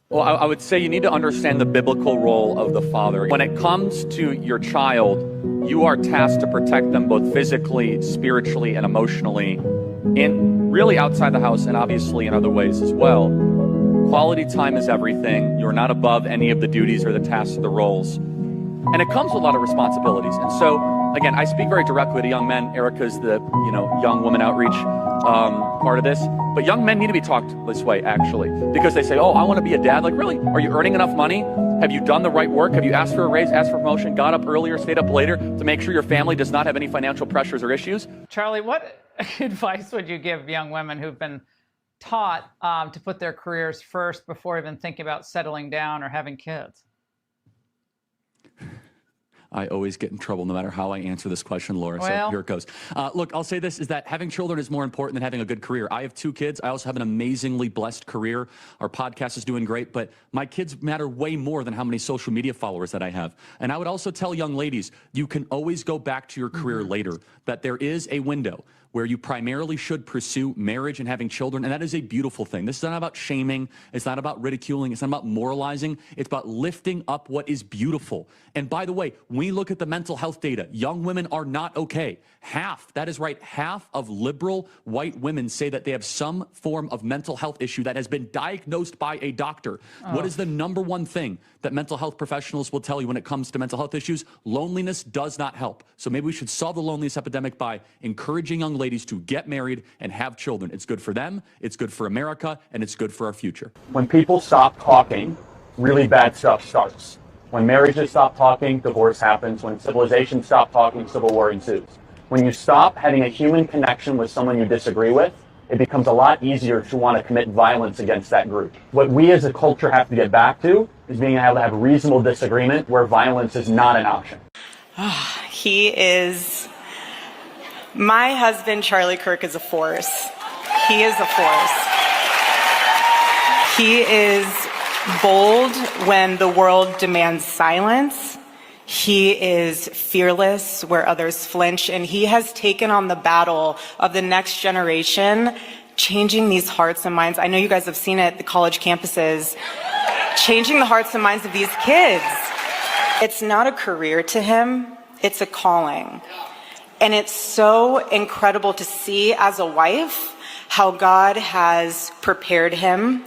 Well, I would say you need to understand the biblical role of the father. When it comes to your child, you are tasked to protect them both physically, spiritually, and emotionally, and really outside the house and obviously in other ways as well. Quality time is everything. You're not above any of the duties or the tasks or the roles. And it comes with a lot of responsibilities. And so, again, I speak very directly to young men. Erica's the, young woman outreach part of this. But young men need to be talked this way, actually, because they say, oh, I want to be a dad. Like, really? Are you earning enough money? Have you done the right work? Have you asked for a raise, asked for promotion, got up earlier, stayed up later to make sure your family does not have any financial pressures or issues? Charlie, what advice would you give young women who've been taught to put their careers first before even thinking about settling down or having kids? I always get in trouble no matter how I answer this question, Laura, so here it goes. Look, I'll say this, is that having children is more important than having a good career. I have 2 kids. I also have an amazingly blessed career. Our podcast is doing great, but my kids matter way more than how many social media followers that I have. And I would also tell young ladies, you can always go back to your career later, that there is a window where you primarily should pursue marriage and having children, and that is a beautiful thing. This is not about shaming. It's not about ridiculing. It's not about moralizing. It's about lifting up what is beautiful. And by the way, when we look at the mental health data, young women are not okay. Half, that is right, half of liberal white women say that they have some form of mental health issue that has been diagnosed by a doctor. What is the #1 thing that mental health professionals will tell you when it comes to mental health issues? Loneliness does not help. So maybe we should solve the loneliness epidemic by encouraging young ladies to get married and have children. It's good for them, it's good for America, and it's good for our future. When people stop talking, really bad stuff starts. When marriages stop talking, divorce happens. When civilizations stop talking, civil war ensues. When you stop having a human connection with someone you disagree with, it becomes a lot easier to want to commit violence against that group. What we as a culture have to get back to is being able to have reasonable disagreement where violence is not an option. He is... My husband, Charlie Kirk, is a force. He is a force. He is bold when the world demands silence. He is fearless where others flinch, and he has taken on the battle of the next generation, changing these hearts and minds. I know you guys have seen it at the college campuses, changing the hearts and minds of these kids. It's not a career to him, it's a calling. And it's so incredible to see as a wife how God has prepared him,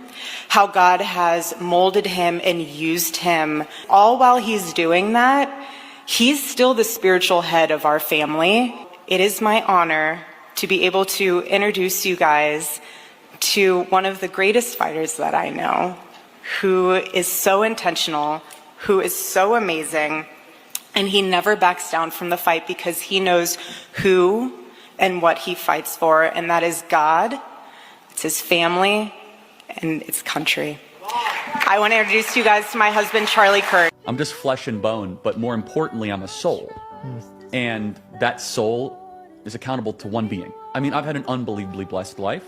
how God has molded him and used him. All while he's doing that, he's still the spiritual head of our family. It is my honor to be able to introduce you guys to one of the greatest fighters that I know, who is so intentional, who is so amazing, and he never backs down from the fight because he knows who and what he fights for, and that is God, it's his family, and it's country. I want to introduce you guys to my husband, Charlie Kirk. I'm just flesh and bone, but more importantly, I'm a soul. And that soul is accountable to one being. I mean, I've had an unbelievably blessed life.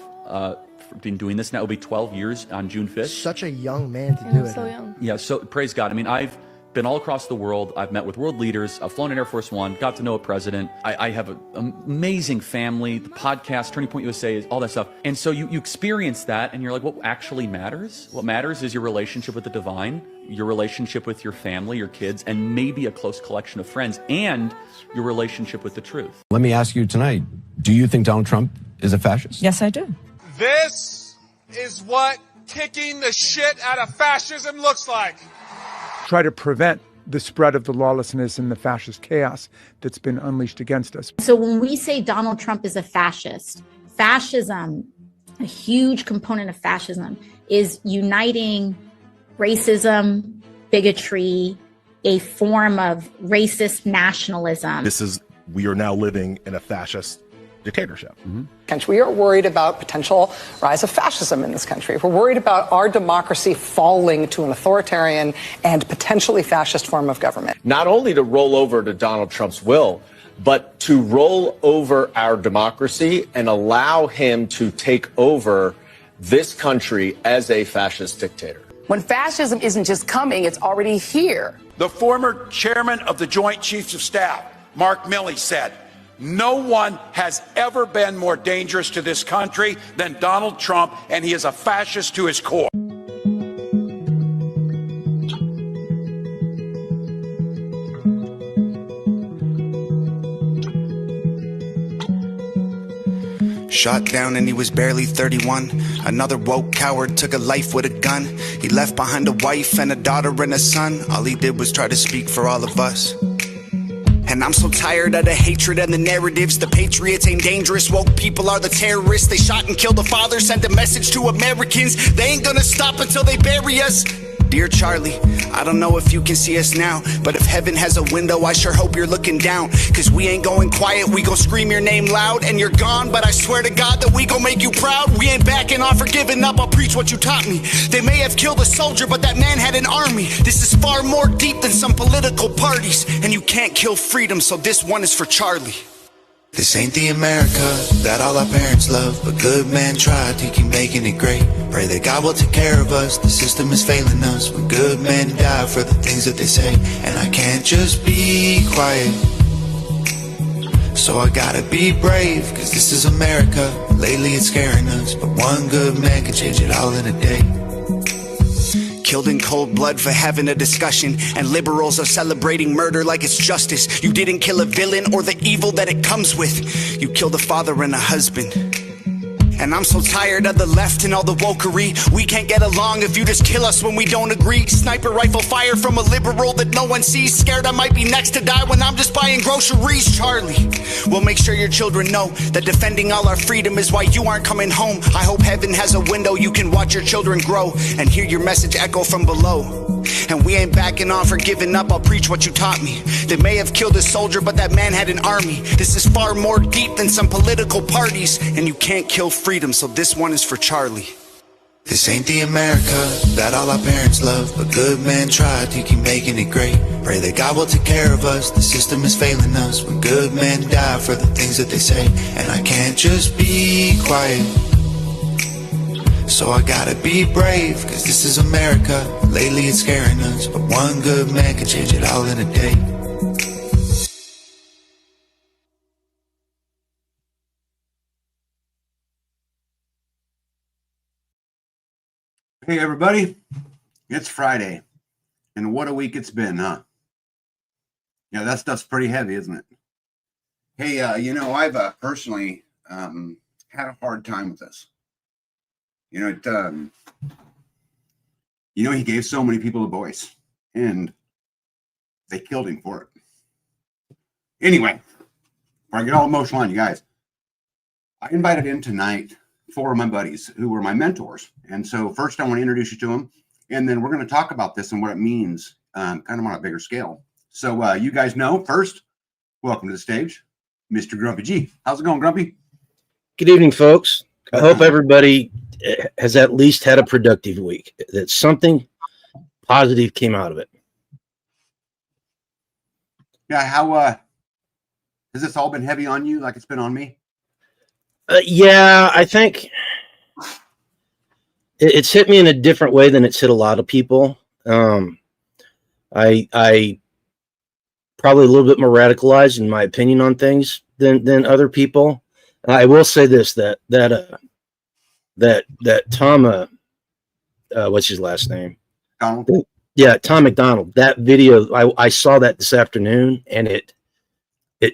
Been doing this now, it'll be 12 years on June 5th. Such a young man to do it. So young. Yeah, so praise God. I mean, I've been all across the world. I've met with world leaders. I've flown in Air Force One, got to know a president. I have an amazing family. The podcast, Turning Point USA, all that stuff. And so you experience that and you're like, what actually matters? What matters is your relationship with the divine, your relationship with your family, your kids, and maybe a close collection of friends, and your relationship with the truth. Let me ask you tonight, do you think Donald Trump is a fascist? Yes, I do. This is what kicking the shit out of fascism looks like. Try to prevent the spread of the lawlessness and the fascist chaos that's been unleashed against us. So when we say Donald Trump is a fascist, fascism, a huge component of fascism is uniting racism, bigotry, a form of racist nationalism. We are now living in a fascist dictatorship. We are worried about potential rise of fascism in this country. We're worried about our democracy falling to an authoritarian and potentially fascist form of government. Not only to roll over to Donald Trump's will, but to roll over our democracy and allow him to take over this country as a fascist dictator. When fascism isn't just coming, it's already here. The former chairman of the Joint Chiefs of Staff, Mark Milley, said, "No one has ever been more dangerous to this country than Donald Trump, and he is a fascist to his core." Shot down and he was barely 31. Another woke coward took a life with a gun. He left behind a wife and a daughter and a son. All he did was try to speak for all of us. And I'm so tired of the hatred and the narratives. The patriots ain't dangerous, woke people are the terrorists. They shot and killed the father, sent a message to Americans. They ain't gonna stop until they bury us. Dear Charlie, I don't know if you can see us now, but if heaven has a window, I sure hope you're looking down. Cause we ain't going quiet, we gon' scream your name loud. And you're gone, but I swear to God that we gon' make you proud. We ain't backing off or giving up, I'll preach what you taught me. They may have killed a soldier, but that man had an army. This is far more deep than some political parties. And you can't kill freedom, so this one is for Charlie. This ain't the America that all our parents love, but good men tried to keep making it great. Pray that God will take care of us, the system is failing us. When good men die for the things that they say, and I can't just be quiet. So I gotta be brave, cause this is America. Lately it's scaring us, but one good man can change it all in a day. Killed in cold blood for having a discussion, and liberals are celebrating murder like it's justice. You didn't kill a villain or the evil that it comes with. You killed a father and a husband. And I'm so tired of the left and all the wokery. We can't get along if you just kill us when we don't agree. Sniper rifle fire from a liberal that no one sees. Scared I might be next to die when I'm just buying groceries. Charlie, we'll make sure your children know that defending all our freedom is why you aren't coming home. I hope heaven has a window you can watch your children grow and hear your message echo from below. And we ain't backing off or giving up, I'll preach what you taught me. They may have killed a soldier, but that man had an army. This is far more deep than some political parties. And you can't kill freedom, so this one is for Charlie. This ain't the America that all our parents love, but good men try to keep making it great. Pray that God will take care of us, the system is failing us. When good men die for the things that they say, and I can't just be quiet. So I gotta be brave, cause this is America. Lately it's scaring us, but one good man can change it all in a day. Hey everybody, it's Friday, and what a week it's been, huh? Yeah, that stuff's pretty heavy, isn't it? Hey, I've personally had a hard time with this. He gave so many people a voice, and they killed him for it. Anyway, before I get all emotional on you guys, I invited in tonight 4 of my buddies who were my mentors. And so first I want to introduce you to them, and then we're going to talk about this and what it means kind of on a bigger scale. So you guys know, first, welcome to the stage, Mr. Grumpy G. How's it going, Grumpy? Good evening, folks. I hope everybody has at least had a productive week, that something positive came out of it. Yeah, how has this all been heavy on you like it's been on me? Yeah, I think it's hit me in a different way than it's hit a lot of people. I probably a little bit more radicalized in my opinion on things than other people. I will say this, that Tom, what's his last name? Donald. Yeah, Tom McDonald. That video, I saw that this afternoon, and it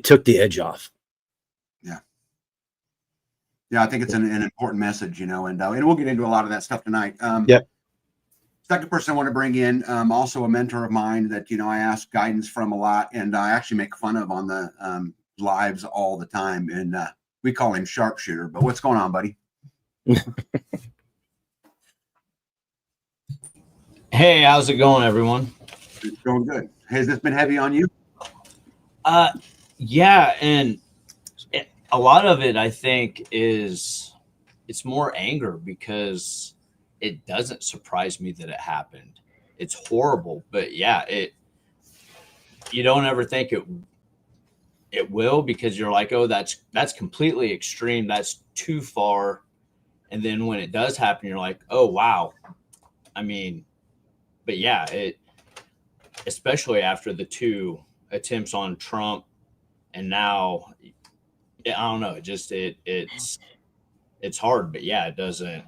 took the edge off. Yeah, I think it's an important message, and we'll get into a lot of that stuff tonight. Yep. Second person I want to bring in, also a mentor of mine that, I ask guidance from a lot, and I actually make fun of on the lives all the time, and we call him Sharpshooter. But what's going on, buddy? Hey, how's it going, everyone? It's going good. Has this been heavy on you? Yeah, and a lot of it, I think, it's more anger because it doesn't surprise me that it happened. It's horrible, but yeah, you don't ever think it will, because you're like, oh, that's completely extreme. That's too far. And then when it does happen, you're like, oh, wow. I mean, but yeah, especially after the 2 attempts on Trump, and now, I don't know, it's hard, but yeah, it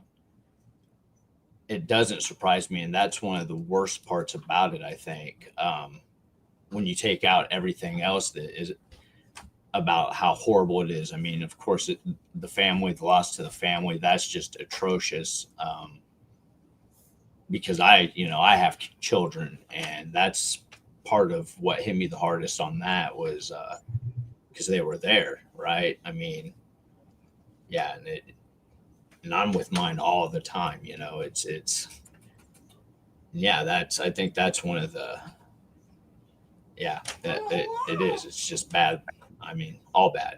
doesn't surprise me. And that's one of the worst parts about it, I think. When you take out everything else that is, about how horrible it is. I mean, of course, the family, the loss to the family, that's just atrocious. Because I have children, and that's part of what hit me the hardest on that was because they were there, right? I mean, yeah, and I'm with mine all the time. I think that's one of the, it is. It's just bad. I mean, all bad.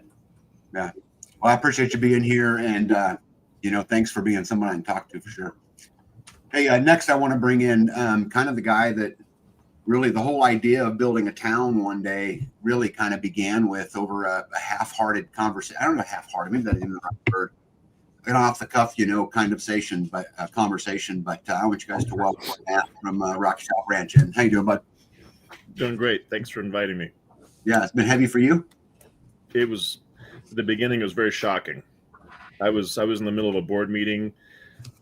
Yeah. Well, I appreciate you being here, and thanks for being someone I can talk to for sure. Hey, next I want to bring in kind of the guy that really the whole idea of building a town one day really kind of began with over a half-hearted conversation. I don't know, half-hearted, maybe that's even the right word. An off the cuff, conversation, but I want you guys to welcome Matt from Rocky Top Ranch. And how you doing, bud? Doing great. Thanks for inviting me. Yeah, it's been heavy for you. It was, the beginning was very shocking. I was in the middle of a board meeting.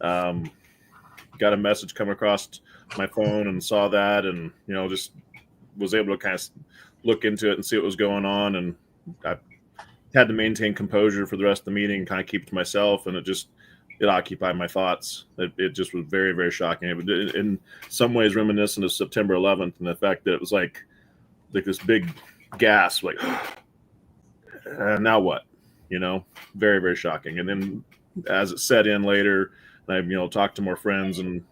Got a message come across my phone and saw that, and just was able to kind of look into it and see what was going on, and I had to maintain composure for the rest of the meeting, kind of keep it to myself, and it occupied my thoughts. It just was very, very shocking. It, in some ways reminiscent of September 11th, and the fact that it was like this big gasp, like now what, very, very shocking. And then as it set in later, and I talked to more friends and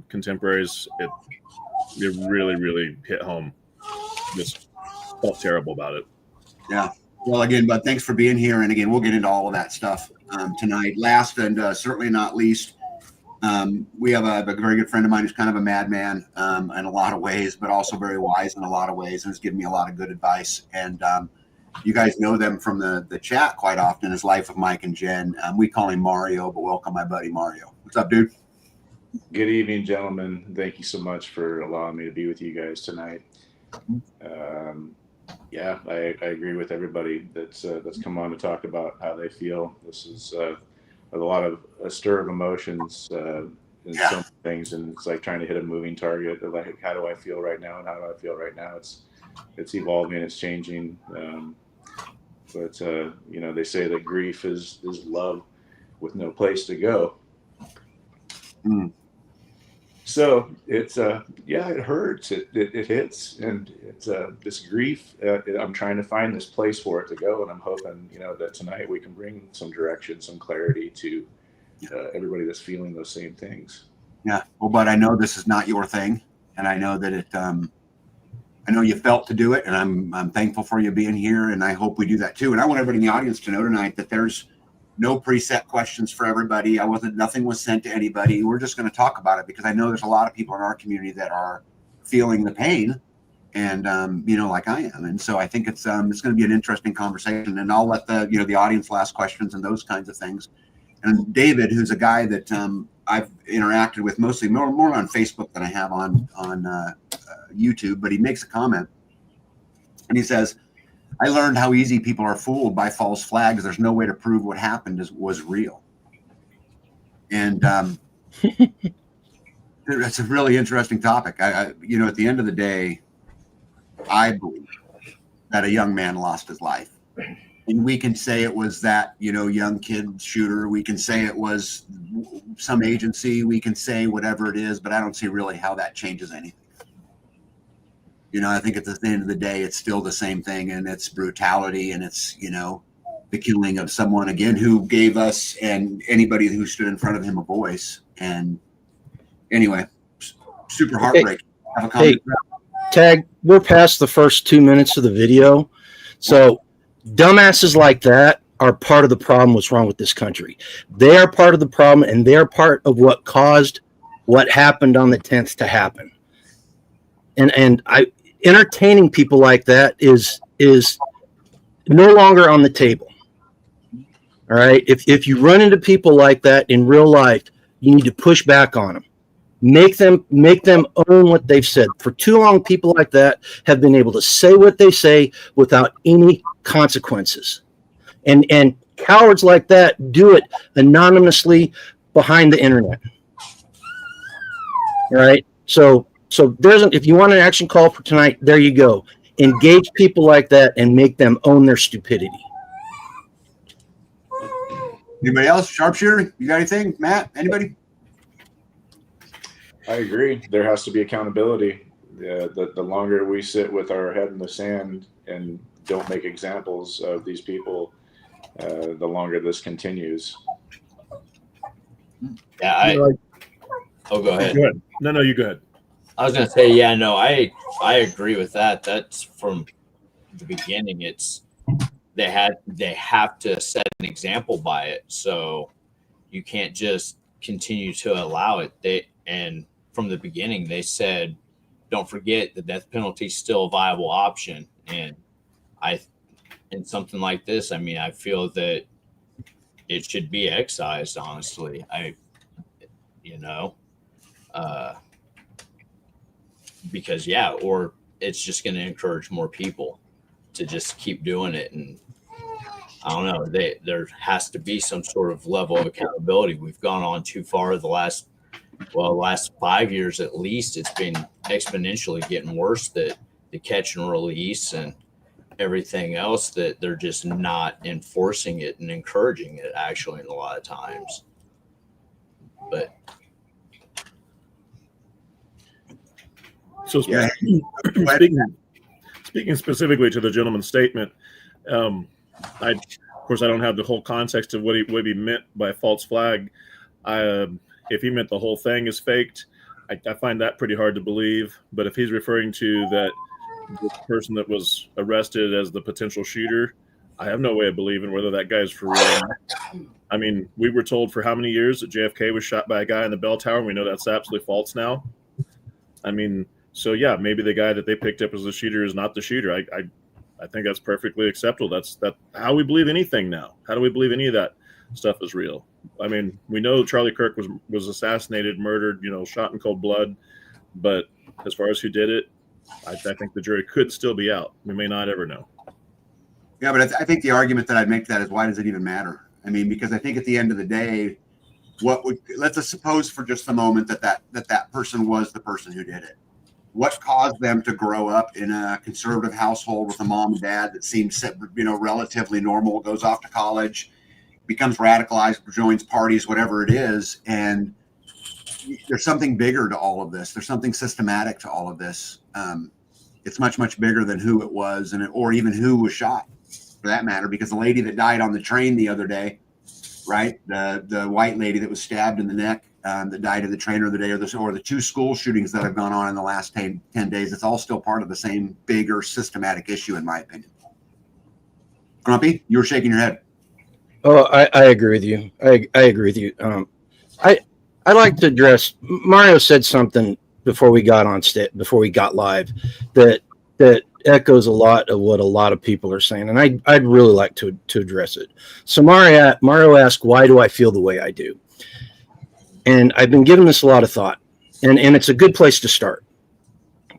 contemporaries, it really, really hit home. Just felt terrible about it. Yeah. Well, again, bud, thanks for being here. And again, we'll get into all of that stuff tonight. Last and certainly not least, we have a very good friend of mine who's kind of a madman in a lot of ways, but also very wise in a lot of ways, and has given me a lot of good advice. And you guys know them from the chat quite often as Life of Mike and Jenn. We call him Mario, but welcome my buddy Mario. What's up, dude? Good evening, gentlemen. Thank you so much for allowing me to be with you guys tonight. I agree with everybody that's come on to talk about how they feel. This is a lot of a stir of emotions in some things, and it's like trying to hit a moving target. Like, how do I feel right now, and how do I feel right now? It's evolving, it's changing. But they say that grief is love with no place to go. So it's it hurts, it hits, and it's this grief. I'm trying to find this place for it to go, and I'm hoping that tonight we can bring some direction, some clarity to everybody that's feeling those same things. Yeah, well, but I know this is not your thing, and I know that it. I know you felt to do it, and I'm thankful for you being here, and I hope we do that too. And I want everybody in the audience to know tonight that there's no preset questions for everybody. Nothing was sent to anybody. We're just going to talk about it because I know there's a lot of people in our community that are feeling the pain, and like I am. And so I think it's going to be an interesting conversation. And I'll let the audience ask questions and those kinds of things. And David, who's a guy that I've interacted with mostly more on Facebook than I have on YouTube, but he makes a comment, and he says, I learned how easy people are fooled by false flags. There's no way to prove what happened was real. And it's a really interesting topic. At the end of the day, I believe that a young man lost his life. And we can say it was that, young kid shooter. We can say it was some agency. We can say whatever it is, but I don't see really how that changes anything. I think at the end of the day, it's still the same thing, and it's brutality, and it's, the killing of someone, again, who gave us and anybody who stood in front of him a voice. And anyway, super heartbreaking. Hey, Tag, we're past the first 2 minutes of the video. So dumbasses like that are part of the problem. What's wrong with this country? They are part of the problem, and they're part of what caused what happened on the 10th to happen. And entertaining people like that is no longer on the table. All right. If you run into people like that in real life, you need to push back on them. Make them own what they've said. For too long, people like that have been able to say what they say without any consequences. And cowards like that do it anonymously behind the internet. All right. So if you want an action call for tonight, there you go. engage people like that and make them own their stupidity. Anybody else? Sharpshooter, you got anything? Matt, anybody? I agree. There has to be accountability. The longer we sit with our head in the sand and don't make examples of these people, the longer this continues. Yeah, oh, go ahead. Go ahead. No, you go ahead. I was gonna say, yeah, no, I agree with that. That's from the beginning. It's they have to set an example by it. So you can't just continue to allow it. And from the beginning they said, don't forget the death penalty is still a viable option. And in something like this, I mean, I feel that it should be excised, honestly. Because or it's just going to encourage more people to just keep doing it. And I don't know, there has to be some sort of level of accountability. We've gone on too far the last 5 years at least. It's been exponentially getting worse, that the catch and release and everything else, that they're just not enforcing it and encouraging it actually in a lot of times. But so speaking specifically to the gentleman's statement, of course I don't have the whole context of what he meant by false flag. If he meant the whole thing is faked, I find that pretty hard to believe. But if he's referring to that the person that was arrested as the potential shooter, I have no way of believing whether that guy is for real. I mean, we were told for how many years that JFK was shot by a guy in the bell tower, and we know that's absolutely false now. I mean, so yeah, maybe the guy that they picked up as the shooter is not the shooter. I think that's perfectly acceptable. That's how we believe anything now. How do we believe any of that stuff is real? I mean, we know Charlie Kirk was assassinated, murdered, shot in cold blood. But as far as who did it, I think the jury could still be out. We may not ever know. Yeah, but I think the argument that I'd make to that is, why does it even matter? I mean, because I think at the end of the day, let's suppose for just a moment that person was the person who did it. What caused them to grow up in a conservative household with a mom and dad that seems, relatively normal, goes off to college, becomes radicalized, joins parties, whatever it is, and there's something bigger to all of this. There's something systematic to all of this. It's much, much bigger than who it was, or even who was shot, for that matter. Because the lady that died on the train the other day, right? The white lady that was stabbed in the neck, that died of the train the other day, or the two school shootings that have gone on in the last 10 days. It's all still part of the same bigger systematic issue, in my opinion. Grumpy, you were shaking your head. Oh, I agree with you. I agree with you. I like to address. Mario said something before we got live that echoes a lot of what a lot of people are saying, and I'd really like to address it. So Mario asked, why do I feel the way I do? And I've been giving this a lot of thought, and it's a good place to start.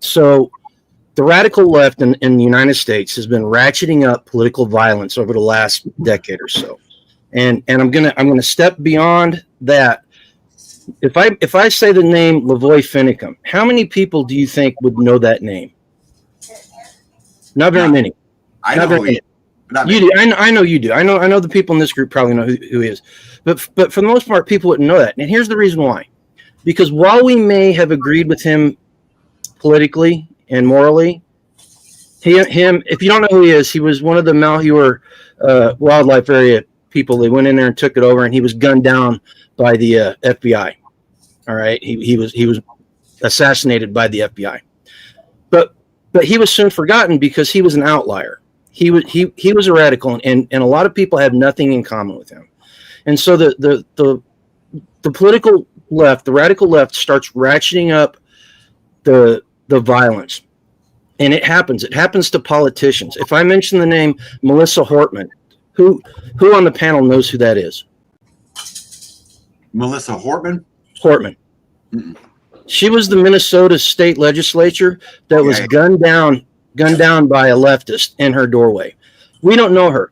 So the radical left in the United States has been ratcheting up political violence over the last decade or so. And I'm gonna step beyond that. If I say the name Lavoy Finicum, how many people do you think would know that name? Not very many. I know who he is. You do. I know you do. I know the people in this group probably know who he is. But for the most part, people wouldn't know that. And here's the reason why. Because while we may have agreed with him politically and morally, him, if you don't know who he is, he was one of the Malheur wildlife area people. They went in there and took it over, and he was gunned down by the FBI. All right, he was assassinated by the FBI. But he was soon forgotten because he was an outlier. He was a radical, and a lot of people have nothing in common with him. And so the political left, the radical left, starts ratcheting up the violence. And it happens to politicians. If I mention the name Melissa Hortman, who on the panel knows who that is? Melissa Hortman? Hortman. Mm-mm. She was the Minnesota state legislature that was gunned down by a leftist in her doorway. We don't know her.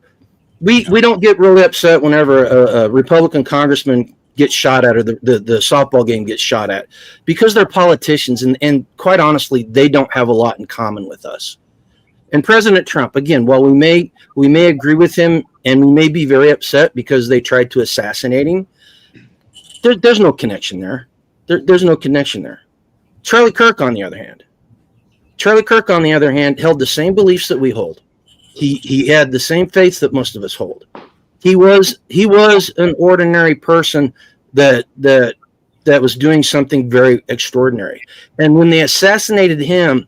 We don't get really upset whenever a Republican congressman gets shot at, or the softball game gets shot at, because they're politicians, and quite honestly, they don't have a lot in common with us. And President Trump, again, while we may agree with him and we may be very upset because they tried to assassinate him, there's no connection there. There's no connection there. Charlie Kirk, on the other hand, held the same beliefs that we hold. He had the same faiths that most of us hold. He was an ordinary person that was doing something very extraordinary. And when they assassinated him,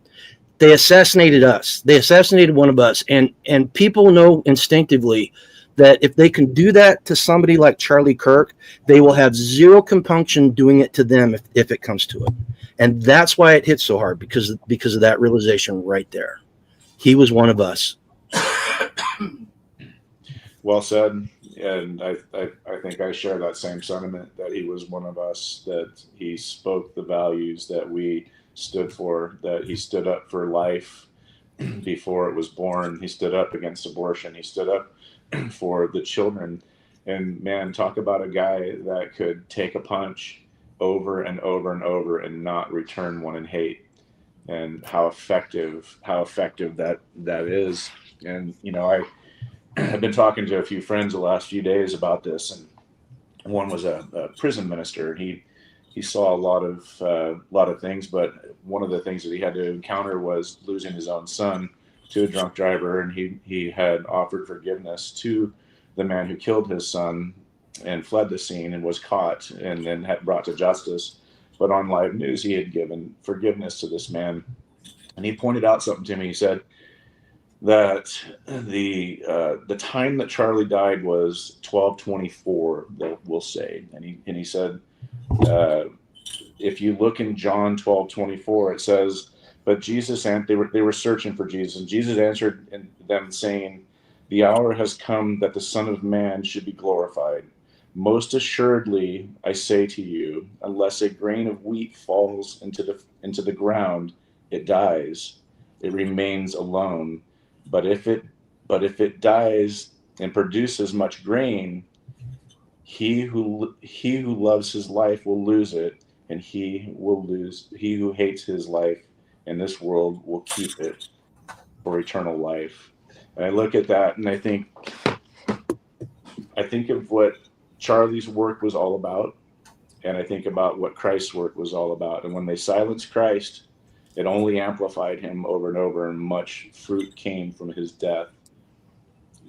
they assassinated us. They assassinated one of us. And people know instinctively that if they can do that to somebody like Charlie Kirk, they will have zero compunction doing it to them if it comes to it. And that's why it hits so hard, because of that realization right there. He was one of us. Well said. And I think I share that same sentiment, that he was one of us, that he spoke the values that we stood for, that he stood up for life before it was born. He stood up against abortion. He stood up for the children. And man, talk about a guy that could take a punch over and over and over and not return one in hate, and how effective that is. And I've been talking to a few friends the last few days about this, and one was a prison minister. He saw a lot of things, but one of the things that he had to encounter was losing his own son to a drunk driver, and he had offered forgiveness to the man who killed his son and fled the scene and was caught and then had brought to justice. But on live news, he had given forgiveness to this man, and he pointed out something to me. He said that the time that Charlie died was 12:24, we'll say, and he said, if you look in John 12:24, it says, but Jesus, and they were searching for Jesus, and Jesus answered them saying, the hour has come that the Son of Man should be glorified. Most assuredly, I say to you, unless a grain of wheat falls into the ground, it dies. It remains alone. But if it dies and produces much grain, he who loves his life will lose it, and he who hates his life in this world will keep it for eternal life. And I look at that and I think of what Charlie's work was all about, and I think about what Christ's work was all about. And when they silenced Christ, it only amplified him over and over, and much fruit came from his death.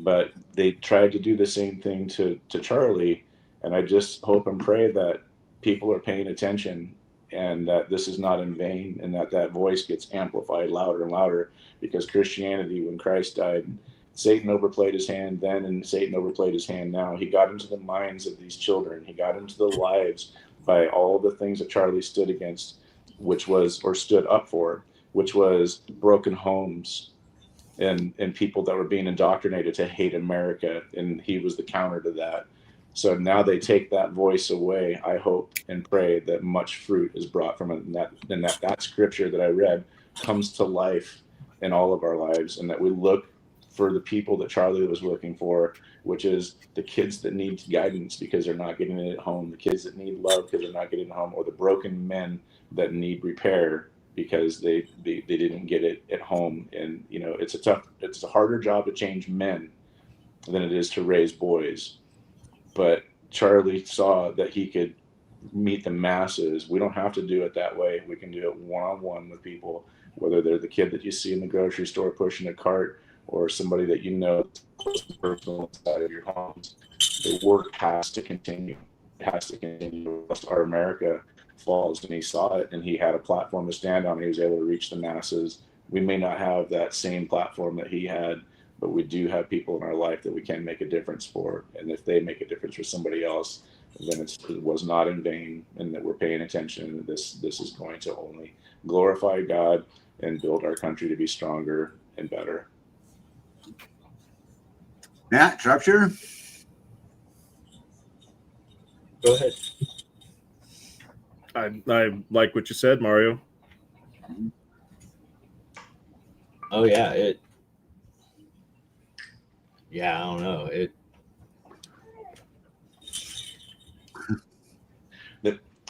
But they tried to do the same thing to Charlie, and I just hope and pray that people are paying attention, and that this is not in vain, and that voice gets amplified louder and louder. Because Christianity, when Christ died, Satan overplayed his hand then, and Satan overplayed his hand now. He got into the minds of these children. He got into the lives by all the things that Charlie stood against, stood up for, which was broken homes and people that were being indoctrinated to hate America. And he was the counter to that. So now they take that voice away. I hope and pray that much fruit is brought from it, and that scripture that I read comes to life in all of our lives, and that we look for the people that Charlie was looking for, which is the kids that need guidance because they're not getting it at home, the kids that need love because they're not getting it at home, or the broken men that need repair because they didn't get it at home. And it's a harder job to change men than it is to raise boys. But Charlie saw that he could meet the masses. We don't have to do it that way. We can do it one-on-one with people, whether they're the kid that you see in the grocery store pushing a cart, or somebody that personal inside of your homes. The work has to continue. It has to continue. Our America falls, and he saw it, and he had a platform to stand on. He was able to reach the masses. We may not have that same platform that he had, but we do have people in our life that we can make a difference for. And if they make a difference for somebody else, then it was not in vain, and that we're paying attention. This is going to only glorify God and build our country to be stronger and better. Matt, Sharpshooter? Go ahead. I like what you said, Mario. Oh yeah, I don't know.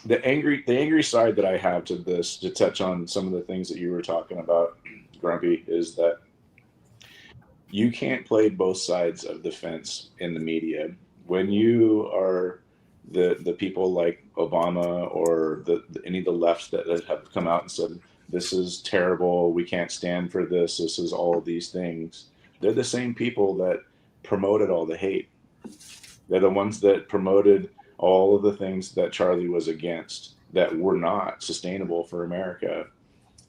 The angry side that I have to this, to touch on some of the things that you were talking about, Grumpy, is that you can't play both sides of the fence in the media. When you are the people like Obama or any of the lefts that have come out and said, this is terrible, we can't stand for this is all of these things, they're the same people that promoted all the hate. They're the ones that promoted all of the things that Charlie was against that were not sustainable for America.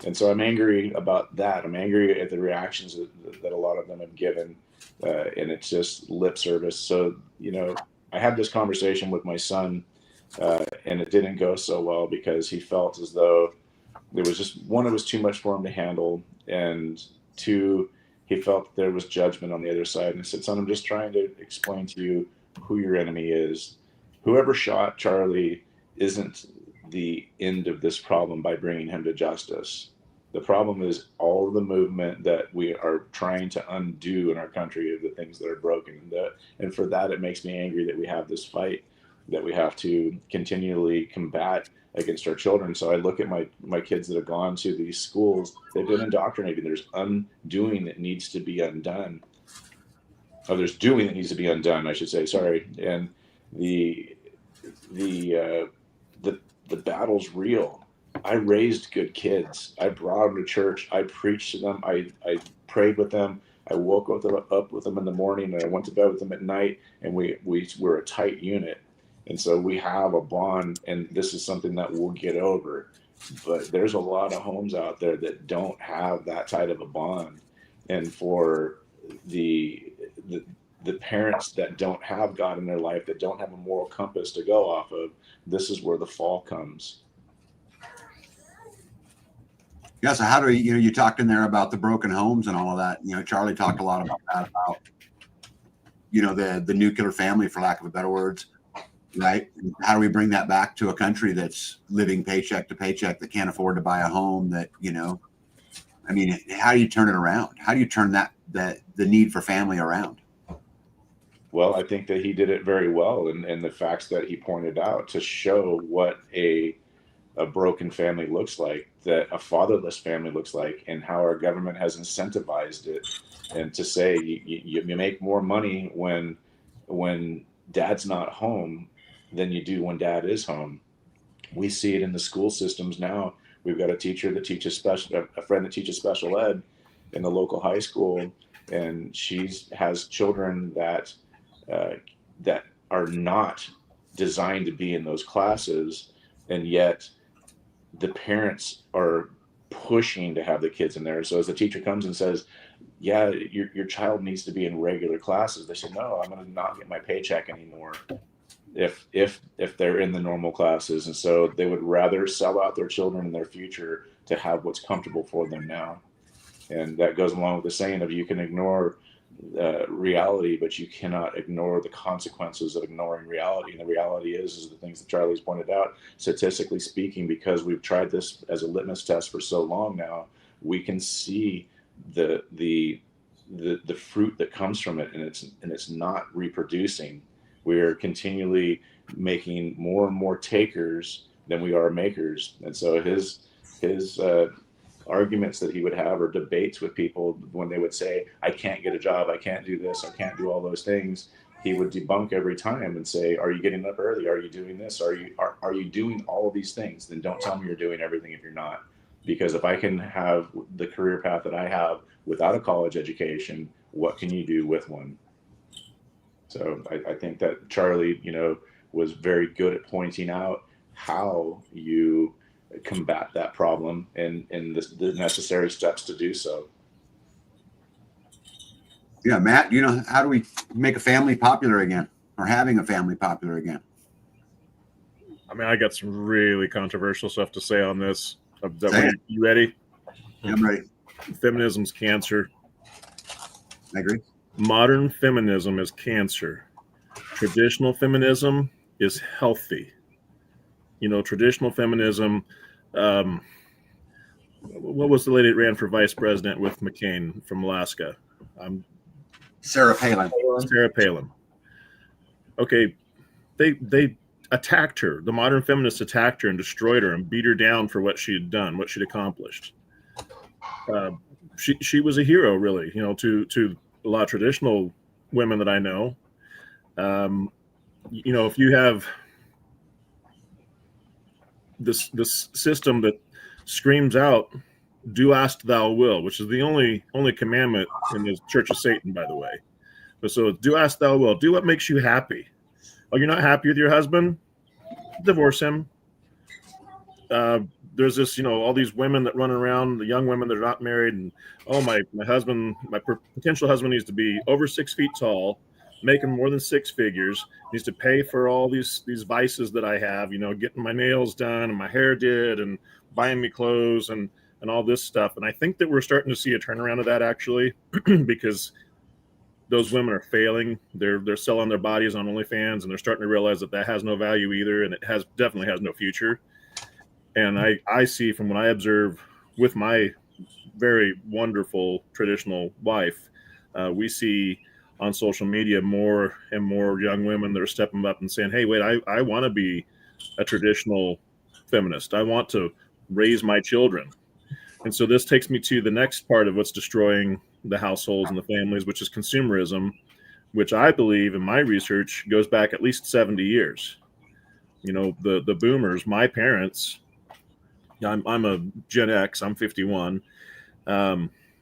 And so I'm angry about that. I'm angry at the reactions that a lot of them have given, and it's just lip service. So, I had this conversation with my son, and it didn't go so well because he felt as though there was just, one, it was too much for him to handle, and two, he felt there was judgment on the other side. And I said, son, I'm just trying to explain to you who your enemy is. Whoever shot Charlie isn't the end of this problem by bringing him to justice. The problem is all of the movement that we are trying to undo in our country of the things that are broken. And for that, it makes me angry that we have this fight that we have to continually combat against our children. So I look at my kids that have gone to these schools, they've been indoctrinated. There's undoing that needs to be undone. Oh, there's doing that needs to be undone, I should say, sorry. And the battle's real. I raised good kids. I brought them to church. I preached to them. I prayed with them. I woke up with them in the morning, and I went to bed with them at night, and we were a tight unit. And so we have a bond, and this is something that we'll get over. But there's a lot of homes out there that don't have that tight of a bond. And for the parents that don't have God in their life, that don't have a moral compass to go off of, this is where the fall comes. Yeah, so how do you talked in there about the broken homes and all of that. Charlie talked a lot about that, about the nuclear family, for lack of a better words, right? And how do we bring that back to a country that's living paycheck to paycheck, that can't afford to buy a home, that how do you turn it around? How do you turn the need for family around? Well, I think that he did it very well, and the facts that he pointed out to show what a broken family looks like, that a fatherless family looks like, and how our government has incentivized it. And to say you make more money when dad's not home than you do when dad is home. We see it in the school systems now. We've got a teacher that teaches a friend that teaches special ed in the local high school, and she has children that are not designed to be in those classes, and yet the parents are pushing to have the kids in there. So as the teacher comes and says, yeah, your child needs to be in regular classes, they say, no, I'm going to not get my paycheck anymore if they're in the normal classes. And so they would rather sell out their children and their future to have what's comfortable for them now. And that goes along with the saying of, you can ignore reality, but you cannot ignore the consequences of ignoring reality. And the reality is the things that Charlie's pointed out, statistically speaking, because we've tried this as a litmus test for so long now, we can see the fruit that comes from it, and it's not reproducing. We're continually making more and more takers than we are makers. And so his arguments that he would have, or debates with people when they would say, I can't get a job, I can't do this, I can't do all those things, he would debunk every time and say, are you getting up early? Are you doing this? Are you doing all of these things? Then don't tell me you're doing everything if you're not. Because if I can have the career path that I have without a college education, what can you do with one? So I think that Charlie, was very good at pointing out how you combat that problem and the necessary steps to do so. Yeah, Matt, how do we make a family popular again, or having a family popular again? I mean, I got some really controversial stuff to say on this. You ready? Yeah, I'm ready. Feminism's cancer. I agree. Modern feminism is cancer. Traditional feminism is healthy. Traditional feminism, what was the lady that ran for vice president with McCain from Alaska? Sarah Palin. Sarah Palin. Okay, they attacked her. The modern feminists attacked her and destroyed her and beat her down for what she had done, what she'd accomplished. She was a hero, really, to a lot of traditional women that I know, if you have this system that screams out, "Do as thou will," which is the only commandment in the Church of Satan, by the way. So do as thou will. Do what makes you happy. Oh, you're not happy with your husband? Divorce him. There's this, all these women that run around, the young women that are not married, and my husband, my potential husband needs to be over 6 feet tall, making more than 6 figures, needs to pay for all these vices that I have, getting my nails done and my hair did and buying me clothes and all this stuff. And I think that we're starting to see a turnaround of that, actually, because those women are failing. They're selling their bodies on OnlyFans, and they're starting to realize that has no value either, and it definitely has no future. And I see from what I observe with my very wonderful traditional wife, we see on social media more and more young women that are stepping up and saying, "Hey, wait, I want to be a traditional feminist. I want to raise my children." And so this takes me to the next part of what's destroying the households and the families, which is consumerism, which I believe in my research goes back at least 70 years. The boomers, my parents, I'm a Gen X, I'm 51.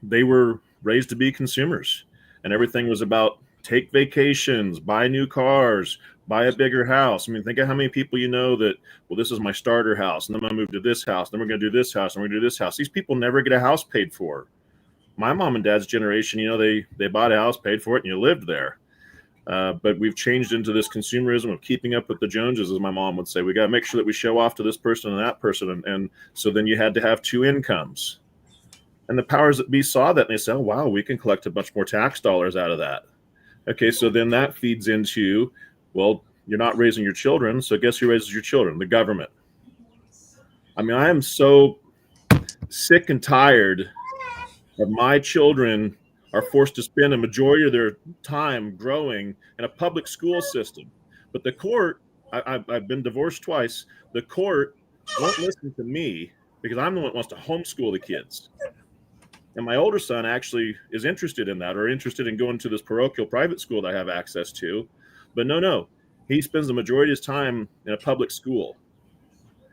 They were raised to be consumers, and everything was about take vacations, buy new cars, buy a bigger house. I mean, think of how many people that, well, this is my starter house, and then I'm going to move to this house, then we're going to do this house, and we're going to do this house. These people never get a house paid for. My mom and dad's generation, they bought a house, paid for it, and you lived there. But we've changed into this consumerism of keeping up with the Joneses, as my mom would say. We got to make sure that we show off to this person and that person. And so then you had to have 2 incomes. And the powers that be saw that, and they said, "Oh, wow, we can collect a bunch more tax dollars out of that." Okay, so then that feeds into, well, you're not raising your children, so guess who raises your children? The government. I mean, I am so sick and tired of my children are forced to spend a majority of their time growing in a public school system. But the court, I've been divorced twice, the court won't listen to me because I'm the one that wants to homeschool the kids. And my older son actually is interested in that, or interested in going to this parochial private school that I have access to. But no, he spends the majority of his time in a public school.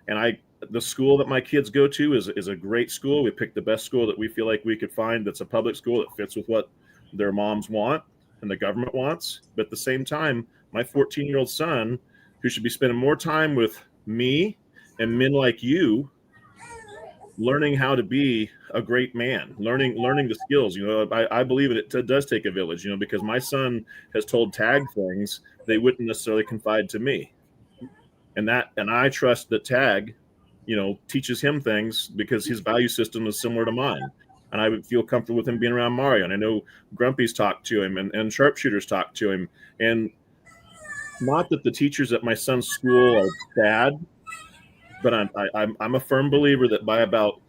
And the school that my kids go to is a great school. We picked the best school that we feel like we could find that's a public school that fits with what their moms want and the government wants. But at the same time, my 14-year-old son, who should be spending more time with me and men like you, learning how to be a great man, learning the skills. I believe it does take a village, because my son has told Tag things they wouldn't necessarily confide to me. And I trust that Tag, teaches him things because his value system is similar to mine. And I would feel comfortable with him being around Mario. And I know Grumpy's talked to him and Sharpshooter's talked to him. And not that the teachers at my son's school are bad, but I'm a firm believer that by about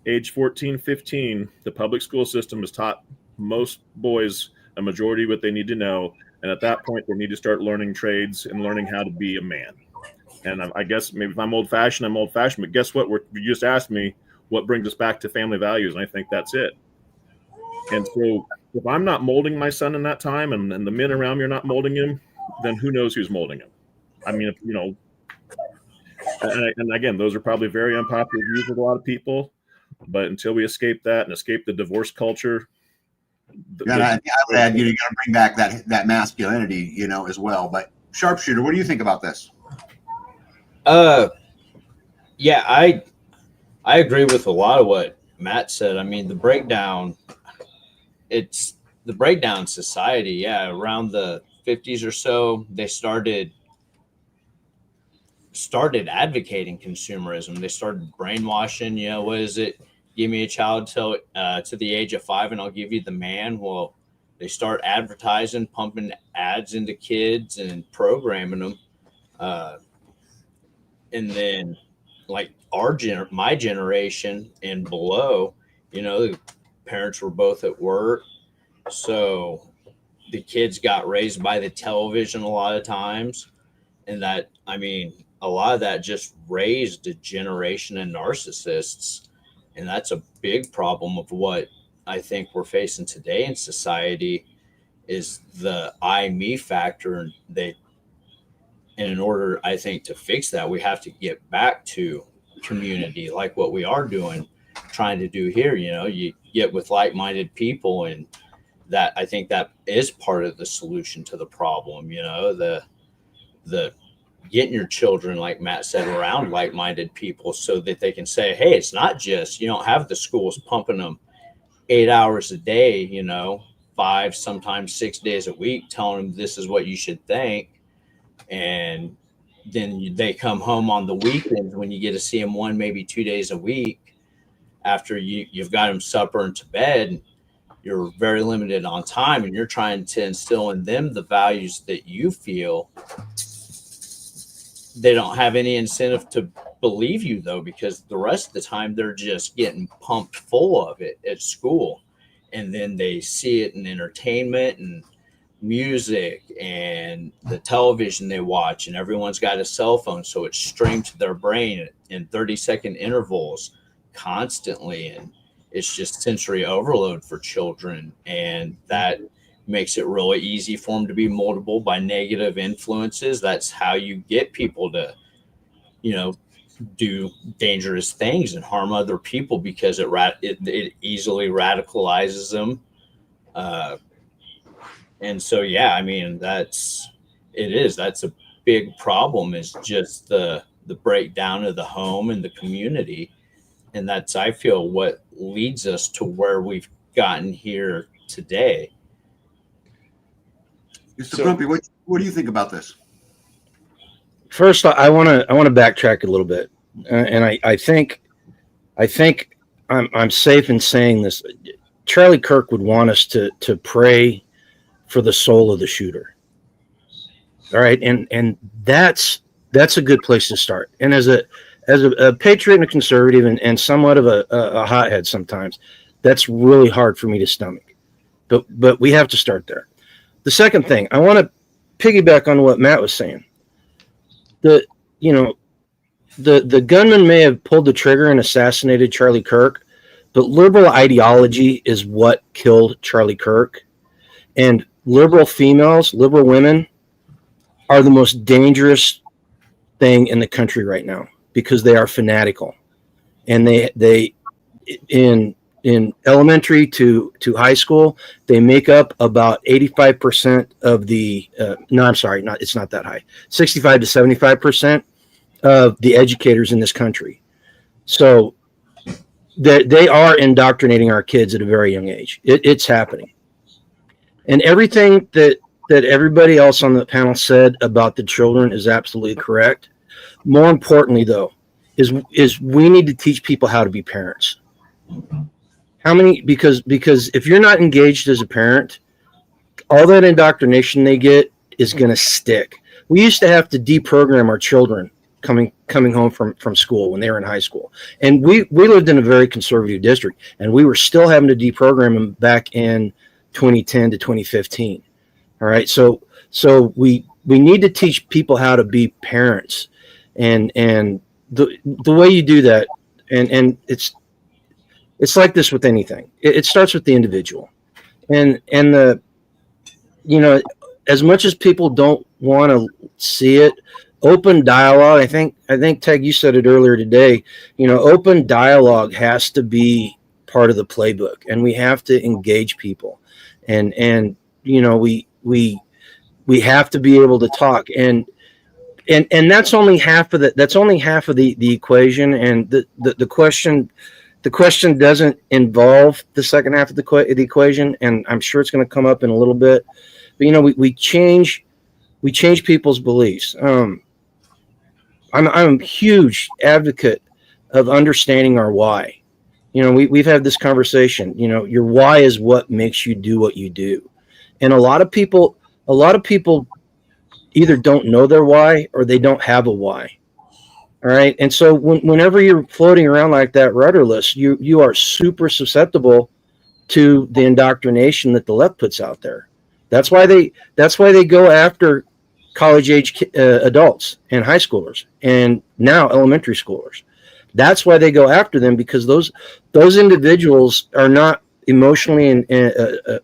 age 14, 15, the public school system has taught most boys a majority of what they need to know. And at that point, they need to start learning trades and learning how to be a man. And I guess maybe if I'm old-fashioned, I'm old-fashioned. But guess what? You just asked me what brings us back to family values, and I think that's it. And so if I'm not molding my son in that time, and the men around me are not molding him, then who knows who's molding him? I mean, and again, those are probably very unpopular views with a lot of people. But until we escape that and escape the divorce culture, I would add, you got to bring back that masculinity, as well. But Sharpshooter, what do you think about this? Yeah, I agree with a lot of what Matt said. I mean, the breakdown in society. Yeah, around the 50s or so, they started advocating consumerism. They started brainwashing. What is it? Give me a child till to the age of 5, and I'll give you the man. Well, they start advertising, pumping ads into kids, and programming them. And then, like my generation and below, the parents were both at work, so the kids got raised by the television a lot of times, and that, I mean, a lot of that just raised a generation of narcissists, and that's a big problem of what I think we're facing today in society is the I, me factor. And in order, I think, to fix that, we have to get back to community, like what we are doing, trying to do here. You get with like-minded people, and that, I think, that is part of the solution to the problem. The getting your children, like Matt said, around like-minded people so that they can say, hey, it's not just, you don't have the schools pumping them 8 hours a day, 5, sometimes 6 days a week, telling them this is what you should think. And then they come home on the weekends when you get to see them 1, maybe 2 days a week after you've got them supper and to bed. You're very limited on time, and you're trying to instill in them the values that you feel. They don't have any incentive to believe you, though, because the rest of the time they're just getting pumped full of it at school. And then they see it in entertainment and music and the television they watch, and everyone's got a cell phone, so it's streamed to their brain in 30-second intervals constantly. And it's just sensory overload for children. And that makes it really easy for them to be moldable by negative influences. That's how you get people to, do dangerous things and harm other people, because it easily radicalizes them. And so, yeah, I mean, that's a big problem, is just the breakdown of the home and the community. And that's, I feel, what leads us to where we've gotten here today. Mr. Grumpy, what do you think about this? First, I want to backtrack a little bit, and I think I'm safe in saying this. Charlie Kirk would want us to pray for the soul of the shooter. All right, and that's a good place to start. And as a patriot and a conservative, and somewhat of a hothead sometimes, that's really hard for me to stomach. But we have to start there. The second thing, I want to piggyback on what Matt was saying. The gunman may have pulled the trigger and assassinated Charlie Kirk, but liberal ideology is what killed Charlie Kirk. And liberal females, liberal women, are the most dangerous thing in the country right now, because they are fanatical, and they in elementary to high school, they make up about 85% of the, it's not that high, 65 to 75% of the educators in this country. So they are indoctrinating our kids at a very young age. It's happening. And everything that everybody else on the panel said about the children is absolutely correct. More importantly, though, is we need to teach people how to be parents. Because if you're not engaged as a parent, all that indoctrination they get is going to stick. We used to have to deprogram our children coming home from school when they were in high school. And we lived in a very conservative district, and we were still having to deprogram them back in 2010 to 2015. All right. So we need to teach people how to be parents, and the way you do that, and it's like this with anything. It starts with the individual, and as much as people don't want to see it, open dialogue. I think Ted, you said it earlier today. Open dialogue has to be part of the playbook, and we have to engage people, and we have to be able to talk, and that's only half of the equation, and the question doesn't involve the second half of the equation, and I'm sure it's going to come up in a little bit. But we change people's beliefs. I'm a huge advocate of understanding our why. We've had this conversation. Your why is what makes you do what you do, and a lot of people either don't know their why or they don't have a why. All right. And so whenever you're floating around like that rudderless, you are super susceptible to the indoctrination that the left puts out there. That's why they go after college age adults and high schoolers, and now elementary schoolers. That's why they go after them, because those individuals are not emotionally and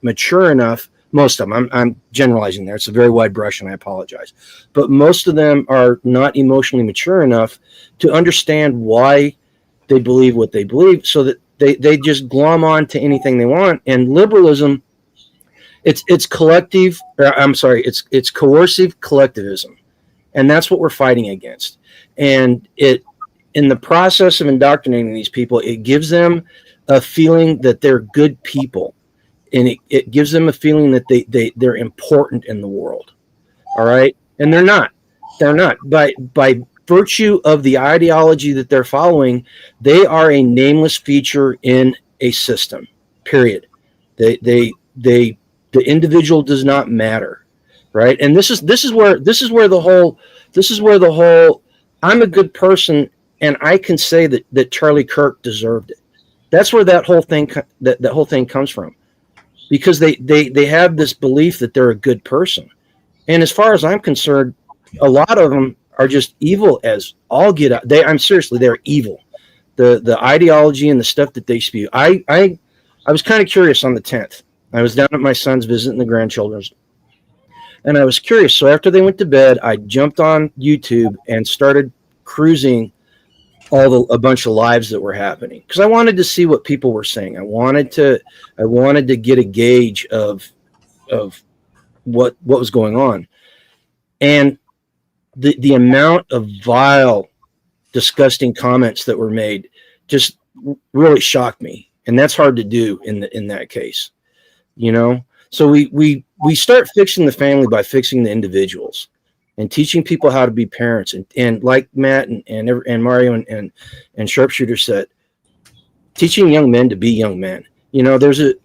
mature enough. Most of them, I'm generalizing there. It's a very wide brush, and I apologize. But most of them are not emotionally mature enough to understand why they believe what they believe, so that they just glom on to anything they want. And liberalism, it's collective. It's coercive collectivism, and that's what we're fighting against. And in the process of indoctrinating these people, it gives them a feeling that they're good people. And it gives them a feeling that they're important in the world. All right. And they're not. By virtue of the ideology that they're following, they are a nameless feature in a system, period. The individual does not matter. Right. And this is where the whole I'm a good person and I can say that Charlie Kirk deserved it. That's where that whole thing comes from. Because they have this belief that they're a good person. And as far as I'm concerned, a lot of them are just evil as all get out. They're evil. The ideology and the stuff that they spew. I was kind of curious on the 10th. I was down at my son's visiting the grandchildren's. And I was curious. So after they went to bed, I jumped on YouTube and started cruising a bunch of lives that were happening, because I wanted to see what people were saying. I wanted to get a gauge of what was going on, and the amount of vile, disgusting comments that were made just really shocked me, and that's hard to do in that case, you know. So we start fixing the family by fixing the individuals. And teaching people how to be parents, and like Matt and Mario and Sharpshooter said, teaching young men to be young men. You know, there's a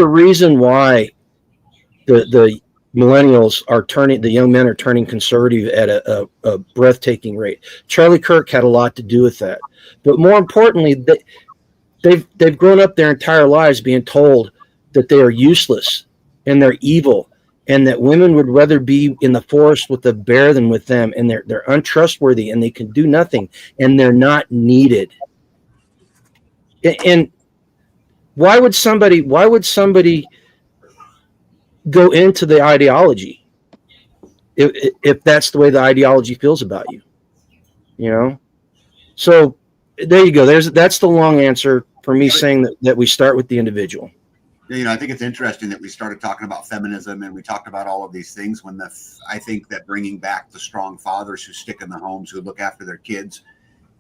reason why the millennials are turning, the young men are turning conservative at a breathtaking rate. Charlie Kirk had a lot to do with that, but more importantly, they've grown up their entire lives being told that they are useless and they're evil, and that women would rather be in the forest with a bear than with them, and they're untrustworthy, and they can do nothing, and they're not needed. And why would somebody go into the ideology if that's the way the ideology feels about you? You know? So there you go. That's the long answer for me saying that we start with the individual. You know, I think it's interesting that we started talking about feminism and we talked about all of these things when I think that bringing back the strong fathers who stick in the homes, who look after their kids,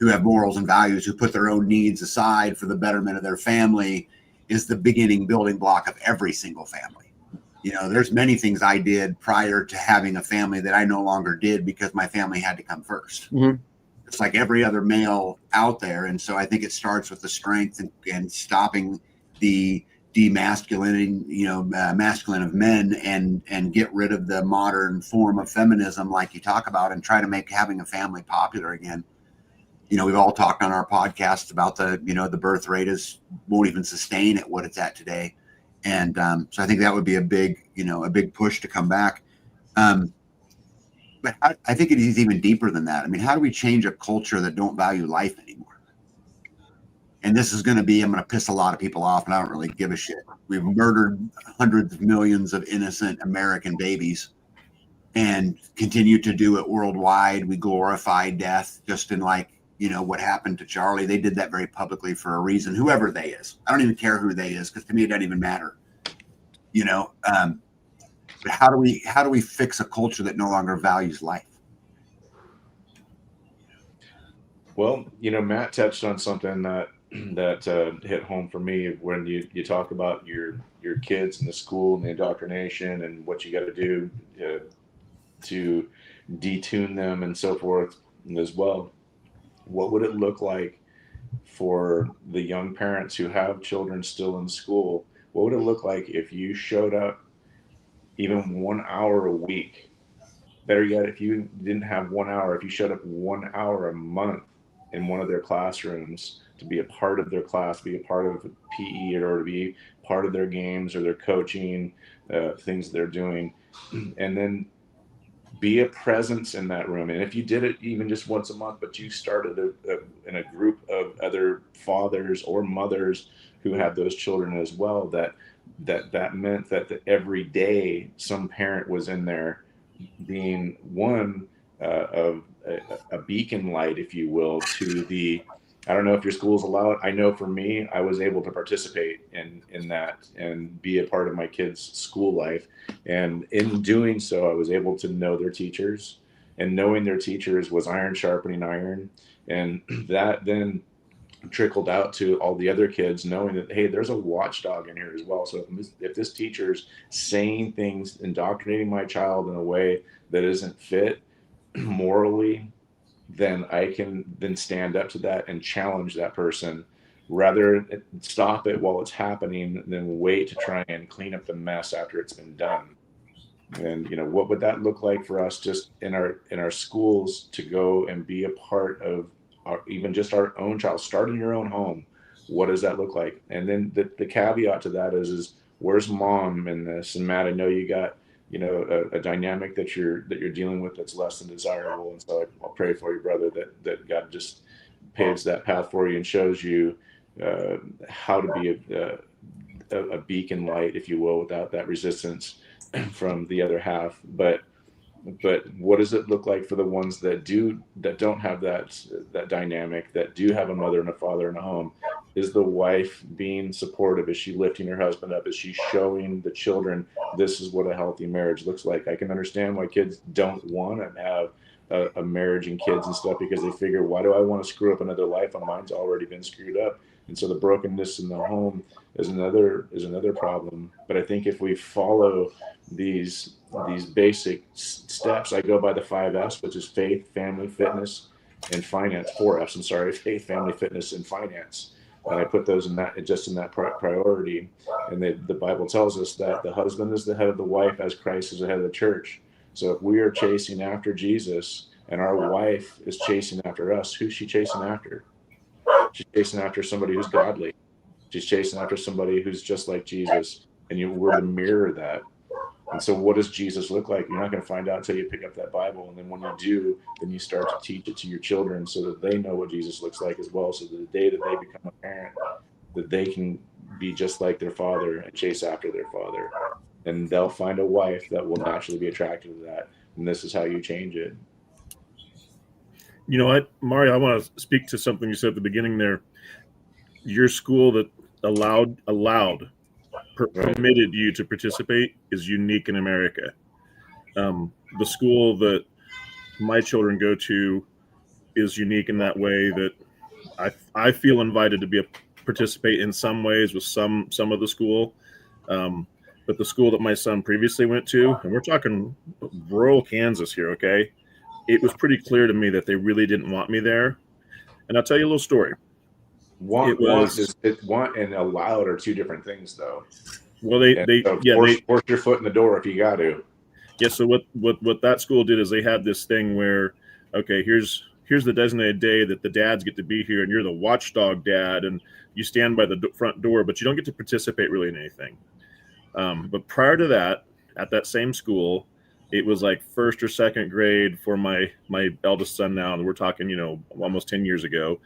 who have morals and values, who put their own needs aside for the betterment of their family, is the beginning building block of every single family. You know, there's many things I did prior to having a family that I no longer did because my family had to come first. Mm-hmm. It's like every other male out there. And so I think it starts with the strength and stopping the demasculinating, masculine of men, and get rid of the modern form of feminism like you talk about, and try to make having a family popular again. You know, we've all talked on our podcasts about the birth rate won't even sustain at what it's at today. And so I think that would be a big push to come back. But I think it is even deeper than that. I mean, how do we change a culture that don't value life anymore? And this is I'm going to piss a lot of people off, and I don't really give a shit. We've murdered hundreds of millions of innocent American babies and continue to do it worldwide. We glorify death just in what happened to Charlie. They did that very publicly for a reason, whoever they is. I don't even care who they is, because to me, it doesn't even matter. But how do we fix a culture that no longer values life? Well, Matt touched on something that hit home for me when you talk about your kids in the school and the indoctrination and what you got to do to detune them and so forth as well. What would it look like for the young parents who have children still in school? What would it look like if you showed up even 1 hour a week? Better yet, if you didn't have 1 hour, if you showed up 1 hour a month in one of their classrooms to be a part of their class, be a part of PE, or to be part of their games or their coaching, things they're doing, and then be a presence in that room. And if you did it even just once a month, but you started in a group of other fathers or mothers who had those children as well, that meant that every day some parent was in there being one of a beacon light, if you will, to the, I don't know if your school's allowed. I know for me, I was able to participate in that and be a part of my kids' school life. And in doing so, I was able to know their teachers, and knowing their teachers was iron sharpening iron. And that then trickled out to all the other kids, knowing that, hey, there's a watchdog in here as well. So if this teacher's saying things, indoctrinating my child in a way that isn't fit morally, then I can then stand up to that and challenge that person, rather stop it while it's happening than wait to try and clean up the mess after it's been done. And what would that look like for us just in our schools to go and be a part of even just our own child? Start in your own home. What does that look like? And then the caveat to that is where's mom in this? And Matt, I know you got a dynamic that you're dealing with that's less than desirable, and so I'll pray for you, brother, that God just paves that path for you and shows you how to be a beacon light, if you will, without that resistance from the other half. But what does it look like for the ones that don't have that dynamic, that do have a mother and a father in a home? Is the wife being supportive? Is she lifting her husband up? Is she showing the children this is what a healthy marriage looks like? I can understand why kids don't want to have a marriage and kids and stuff, because they figure, why do I want to screw up another life when mine's already been screwed up? And so the brokenness in the home is another problem. But I think if we follow these basic steps, I go by the 5 F's, which is faith, family, fitness, and finance. 4 F's, I'm sorry, faith, family, fitness, and finance. And I put those in that priority. And the Bible tells us that the husband is the head of the wife as Christ is the head of the church. So if we are chasing after Jesus and our wife is chasing after us, who's she chasing after? She's chasing after somebody who's godly. She's chasing after somebody who's just like Jesus. And we're to mirror that. And so what does Jesus look like? You're not going to find out until you pick up that Bible. And then when you do, then you start to teach it to your children so that they know what Jesus looks like as well. So that the day that they become a parent, that they can be just like their father and chase after their father. And they'll find a wife that will naturally be attracted to that. And this is how you change it. You know what, Mario, I want to speak to something you said at the beginning there. Your school that permitted you to participate is unique in America. The school that my children go to is unique in that way that I feel invited to participate in some ways with some of the school. But the school that my son previously went to, and we're talking rural Kansas here, okay? It was pretty clear to me that they really didn't want me there. And I'll tell you a little story. Want and allowed are two different things, though. Well, force your foot in the door if you got to. Yeah. So what that school did is they had this thing where, okay, here's the designated day that the dads get to be here, and you're the watchdog dad, and you stand by the front door, but you don't get to participate really in anything. But prior to that, at that same school, it was like first or second grade for my eldest son now, and we're talking, almost 10 years ago.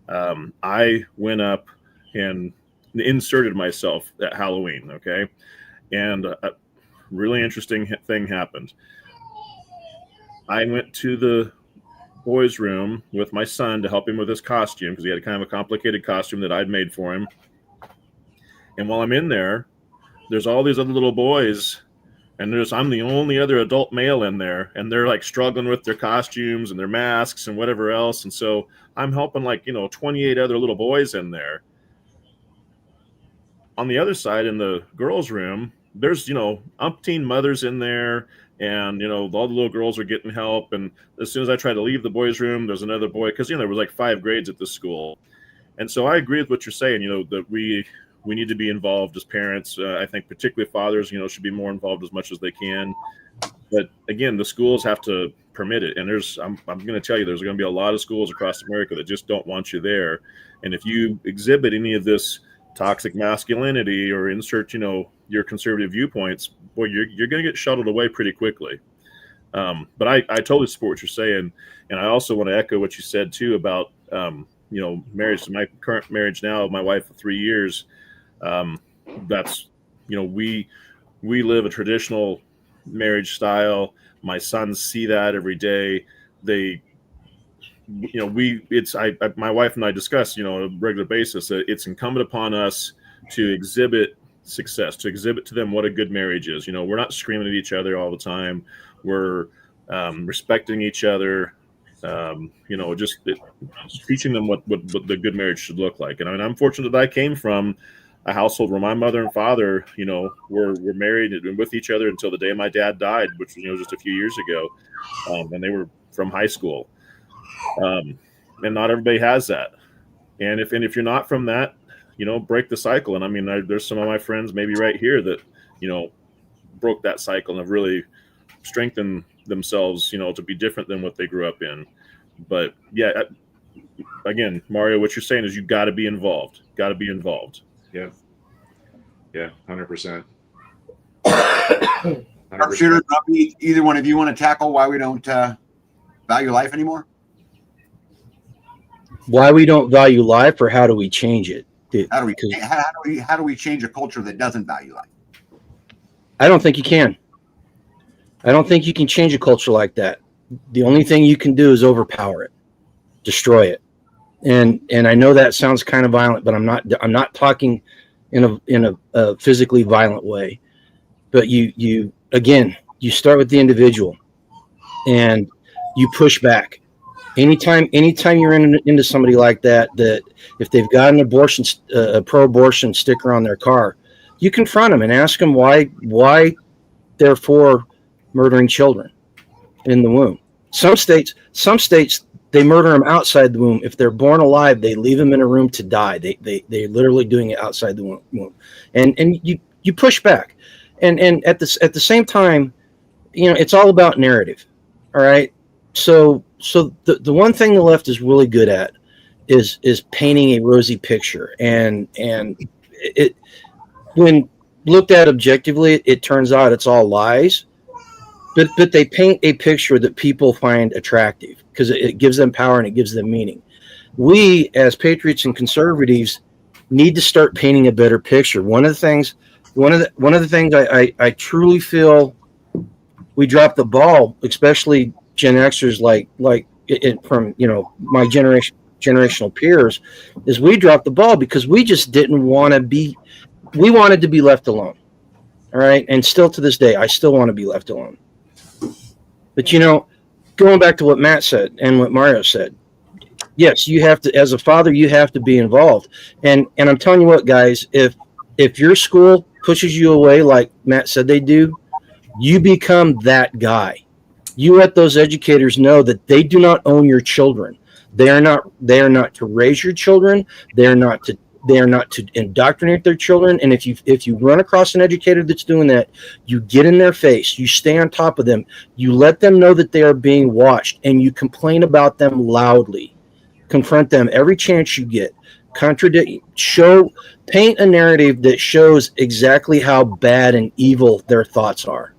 I went up and inserted myself at Halloween, okay? And a really interesting thing happened. I went to the boys' room with my son to help him with his costume, because he had kind of a complicated costume that I'd made for him. And while I'm in there, there's all these other little boys, and I'm the only other adult male in there, and they're like struggling with their costumes and their masks and whatever else. And so I'm helping 28 other little boys in there. On the other side, in the girls' room, there's, umpteen mothers in there, and, all the little girls are getting help. And as soon as I try to leave the boys' room, there's another boy, because, there was 5 grades at this school. And so I agree with what you're saying, that we need to be involved as parents. I think particularly fathers, should be more involved as much as they can. But again, the schools have to permit it. And I'm going to tell you, there's going to be a lot of schools across America that just don't want you there. And if you exhibit any of this toxic masculinity or insert, your conservative viewpoints, boy, you're going to get shuttled away pretty quickly. But I totally support what you're saying, and I also want to echo what you said too about marriage. My current marriage now, my wife for 3 years. That's we live a traditional marriage style. My sons see that every day. My wife and I discuss, on a regular basis, that it's incumbent upon us to exhibit success, to exhibit to them what a good marriage is. We're not screaming at each other all the time. We're respecting each other, just teaching them what the good marriage should look like. And I'm fortunate that I came from a household where my mother and father, were married and with each other until the day my dad died, which was, just a few years ago. And they were from high school. And not everybody has that. And if you're not from that, break the cycle. And there's some of my friends maybe right here that, broke that cycle and have really strengthened themselves, to be different than what they grew up in. But yeah, again, Mario, what you're saying is you got to be involved. Got to be involved. Yeah. Yeah. 100%. Sharpshooter, either one of you want to tackle why we don't value life anymore? Why we don't value life, or how do we change it? How do we change a culture that doesn't value life? I don't think you can. I don't think you can change a culture like that. The only thing you can do is overpower it, destroy it. And I know that sounds kind of violent, but I'm not talking in a physically violent way. But you start with the individual and you push back. Anytime you're into somebody like that if they've got an abortion, pro-abortion sticker on their car, you confront them and ask them why they're for murdering children in the womb. Some states they murder them outside the womb. If they're born alive, they leave them in a room to die. They're literally doing it outside the womb. And you push back, and at the same time, it's all about narrative. All right. So the one thing the left is really good at is painting a rosy picture, and it, when looked at objectively, it turns out it's all lies. But they paint a picture that people find attractive because it gives them power and it gives them meaning. We, as patriots and conservatives, need to start painting a better picture. One of the things I truly feel we dropped the ball, especially Gen Xers like from my generational peers, is we dropped the ball because we just didn't want to be. We wanted to be left alone. All right, and still to this day, I still want to be left alone. But going back to what Matt said and what Mario said, yes, you have to, as a father, you have to be involved. And I'm telling you what, guys, if your school pushes you away like Matt said they do, you become that guy. You let those educators know that they do not own your children. They are not to raise your children. They are not to indoctrinate their children. And if you run across an educator that's doing that, you get in their face, you stay on top of them, you let them know that they are being watched, and you complain about them loudly. Confront them every chance you get. Paint a narrative that shows exactly how bad and evil their thoughts are.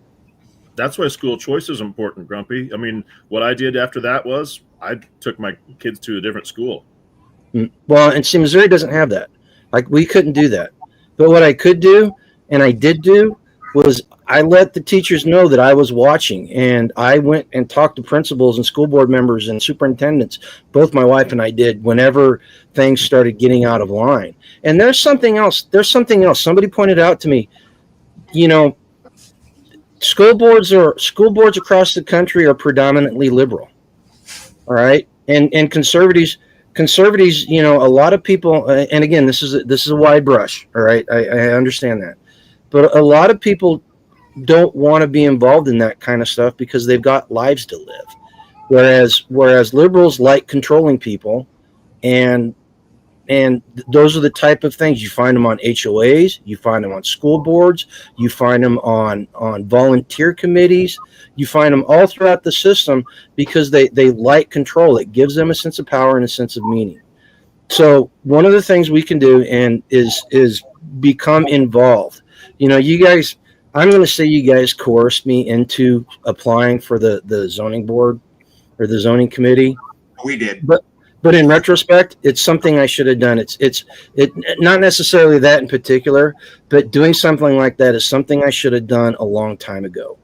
That's why school choice is important, Grumpy. What I did after that was I took my kids to a different school. Well, and see, Missouri doesn't have that. Like, we couldn't do that. But what I could do, and I did do, was I let the teachers know that I was watching, and I went and talked to principals and school board members and superintendents. Both my wife and I did whenever things started getting out of line. And there's something else. Somebody pointed out to me, school boards across the country are predominantly liberal. All right, and conservatives, a lot of people, and again, this is a wide brush. All right, I understand that, but a lot of people don't want to be involved in that kind of stuff because they've got lives to live, whereas liberals like controlling people, and those are the type of things you find them on HOAs, you find them on school boards, you find them on volunteer committees, you find them all throughout the system because they like control. It gives them a sense of power and a sense of meaning. So one of the things we can do is become involved. You guys, I'm going to say you guys coerced me into applying for the zoning board or the zoning committee. We did. But in retrospect, it's something I should have done. It not necessarily that in particular, but doing something like that is something I should have done a long time ago.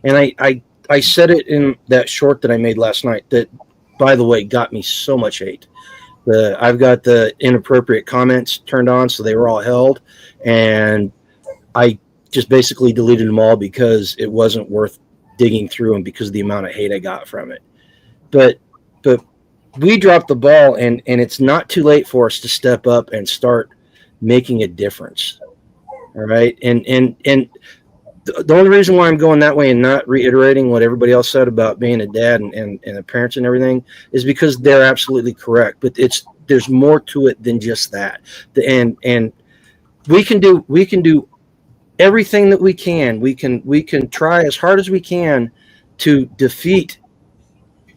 And I said it in that short that I made last night that, by the way, got me so much hate. I've got the inappropriate comments turned on, so they were all held. And I just basically deleted them all because it wasn't worth digging through and because of the amount of hate I got from it. But we dropped the ball, and it's not too late for us to step up and start making a difference. All right. And the only reason why I'm going that way and not reiterating what everybody else said about being a dad and the parents and everything is because they're absolutely correct. But there's more to it than just that. And we can do everything that we can. We can try as hard as we can to defeat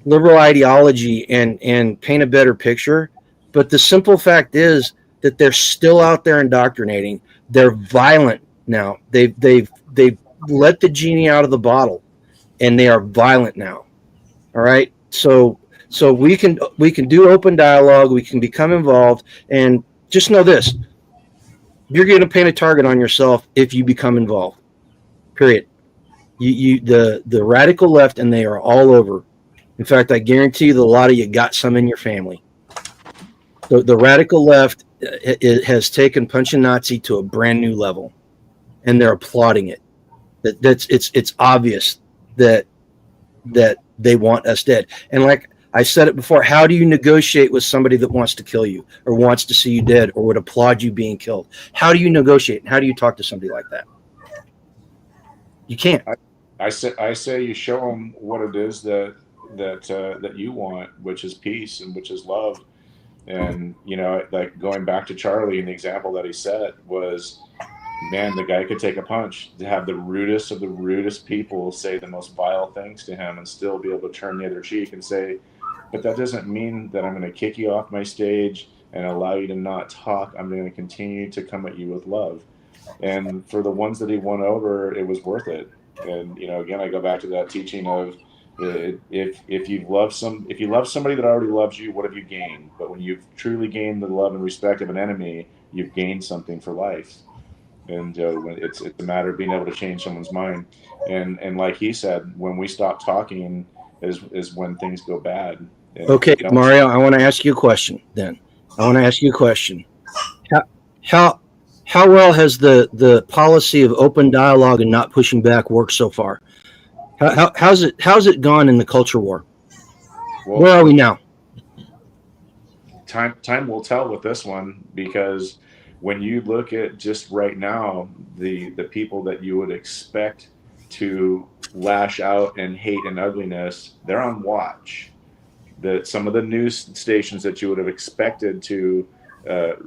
liberal ideology and paint a better picture. But the simple fact is that they're still out there indoctrinating. They're violent now. They've let the genie out of the bottle, and they are violent now. All right. So we can do open dialogue. We can become involved, and just know this: you're going to paint a target on yourself if you become involved. Period. The radical left, and they are all over. In fact, I guarantee you that a lot of you got some in your family. The radical left has taken Punching Nazi to a brand new level, and they're applauding it. It's obvious that they want us dead. And like I said it before, how do you negotiate with somebody that wants to kill you or wants to see you dead or would applaud you being killed? How do you negotiate? And how do you talk to somebody like that? You can't. I say you show them what it is that you want, which is peace and which is love. And like going back to Charlie and the example that he set was, man, the guy could take a punch. To have the rudest of the rudest people say the most vile things to him and still be able to turn the other cheek and say, but that doesn't mean that I'm going to kick you off my stage and allow you to not talk. I'm going to continue to come at you with love. And for the ones that he won over, it was worth it. And again, I go back to that teaching of if you love somebody that already loves you, what have you gained? But when you've truly gained the love and respect of an enemy, you've gained something for life. And it's a matter of being able to change someone's mind. And like he said, when we stop talking is when things go bad. And, okay, Mario, I want to ask you a question then. How well has the policy of open dialogue and not pushing back worked so far? How's it gone in the culture war? Well, where are we now? Time will tell with this one, because when you look at just right now, the people that you would expect to lash out and hate and ugliness, they're on watch. Some of the news stations that you would have expected to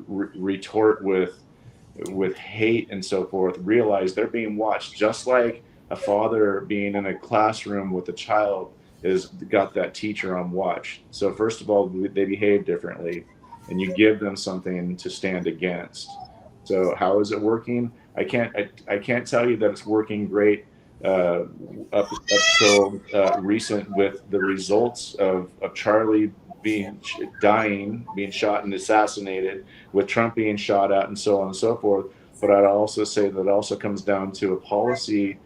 retort with hate and so forth, realize they're being watched, just like a father being in a classroom with a child has got that teacher on watch. So first of all, they behave differently, and you give them something to stand against. So how is it working? I can't tell you that it's working great up till recent, with the results of Charlie being shot and assassinated, with Trump being shot at, and so on and so forth. But I'd also say that it also comes down to a policy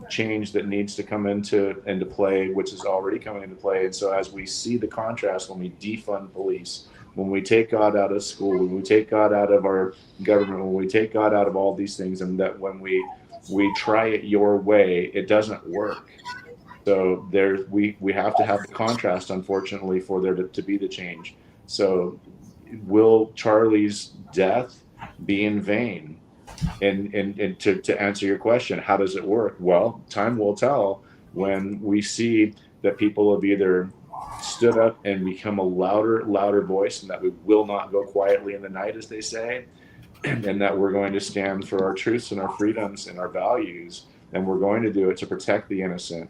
change that needs to come into play, which is already coming into play. And so as we see the contrast, when we defund police, when we take God out of school, when we take God out of our government, when we take God out of all these things, and that when we try it your way, it doesn't work. So we have to have the contrast, unfortunately, for there to be the change. So will Charlie's death be in vain? And to answer your question, how does it work? Well, time will tell when we see that people have either stood up and become a louder voice, and that we will not go quietly in the night, as they say, and that we're going to stand for our truths and our freedoms and our values, and we're going to do it to protect the innocent.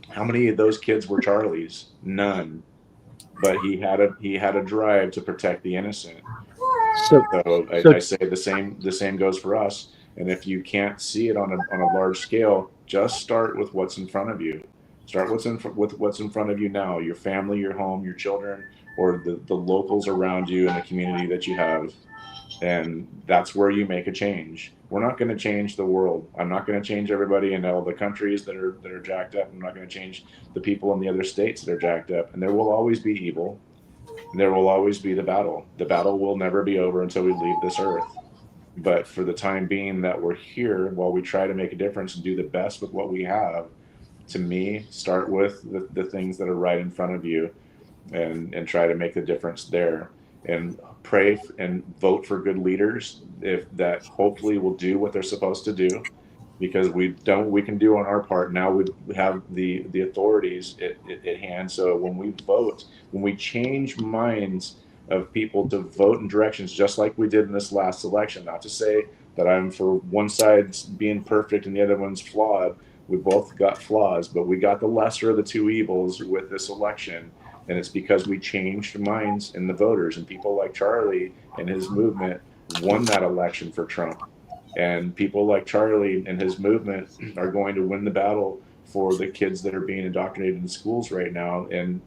How many of those kids were Charlie's? None. But he had a drive to protect the innocent. So I say the same goes for us. And if you can't see it on a large scale, just start with what's in front of you. Start with what's in front of you now, your family, your home, your children, or the locals around you and the community that you have. And that's where you make a change. We're not going to change the world. I'm not going to change everybody in all the countries that are jacked up. I'm not going to change the people in the other states that are jacked up. And there will always be evil. And there will always be the battle. The battle will never be over until we leave this earth. But for the time being that we're here, while we try to make a difference and do the best with what we have, to me, start with the things that are right in front of you and try to make the difference there. And pray and vote for good leaders if that hopefully will do what they're supposed to do, because we can do on our part. Now we have the authorities at hand. So when we vote, when we change minds of people to vote in directions just like we did in this last election, not to say that I'm for one side being perfect and the other one's flawed. We both got flaws, but we got the lesser of the two evils with this election. And it's because we changed minds in the voters, and people like Charlie and his movement won that election for Trump. And people like Charlie and his movement are going to win the battle for the kids that are being indoctrinated in schools right now. And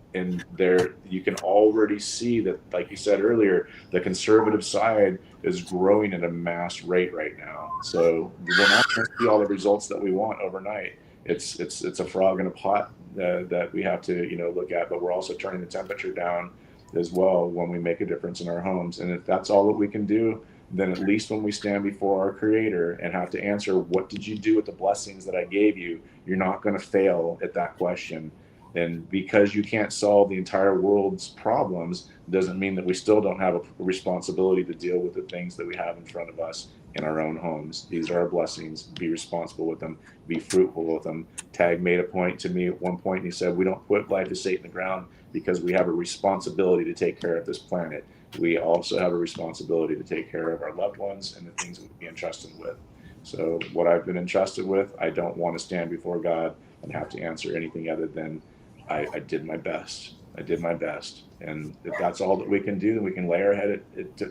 there you can already see that, like you said earlier, the conservative side is growing at a mass rate right now. So we're not going to see all the results that we want overnight. It's a frog in a pot that we have to look at, but we're also turning the temperature down as well when we make a difference in our homes. And if that's all that we can do, then at least when we stand before our Creator and have to answer, what did you do with the blessings that I gave you? You're not going to fail at that question. And because you can't solve the entire world's problems doesn't mean that we still don't have a responsibility to deal with the things that we have in front of us in our own homes. These are our blessings. Be responsible with them. Be fruitful with them. Tag made a point to me at one point, and he said, we don't put glyphosate in the ground because we have a responsibility to take care of this planet. We also have a responsibility to take care of our loved ones and the things that we be entrusted with. So what I've been entrusted with, I don't want to stand before God and have to answer anything other than I did my best. I did my best. And if that's all that we can do, then we can lay our head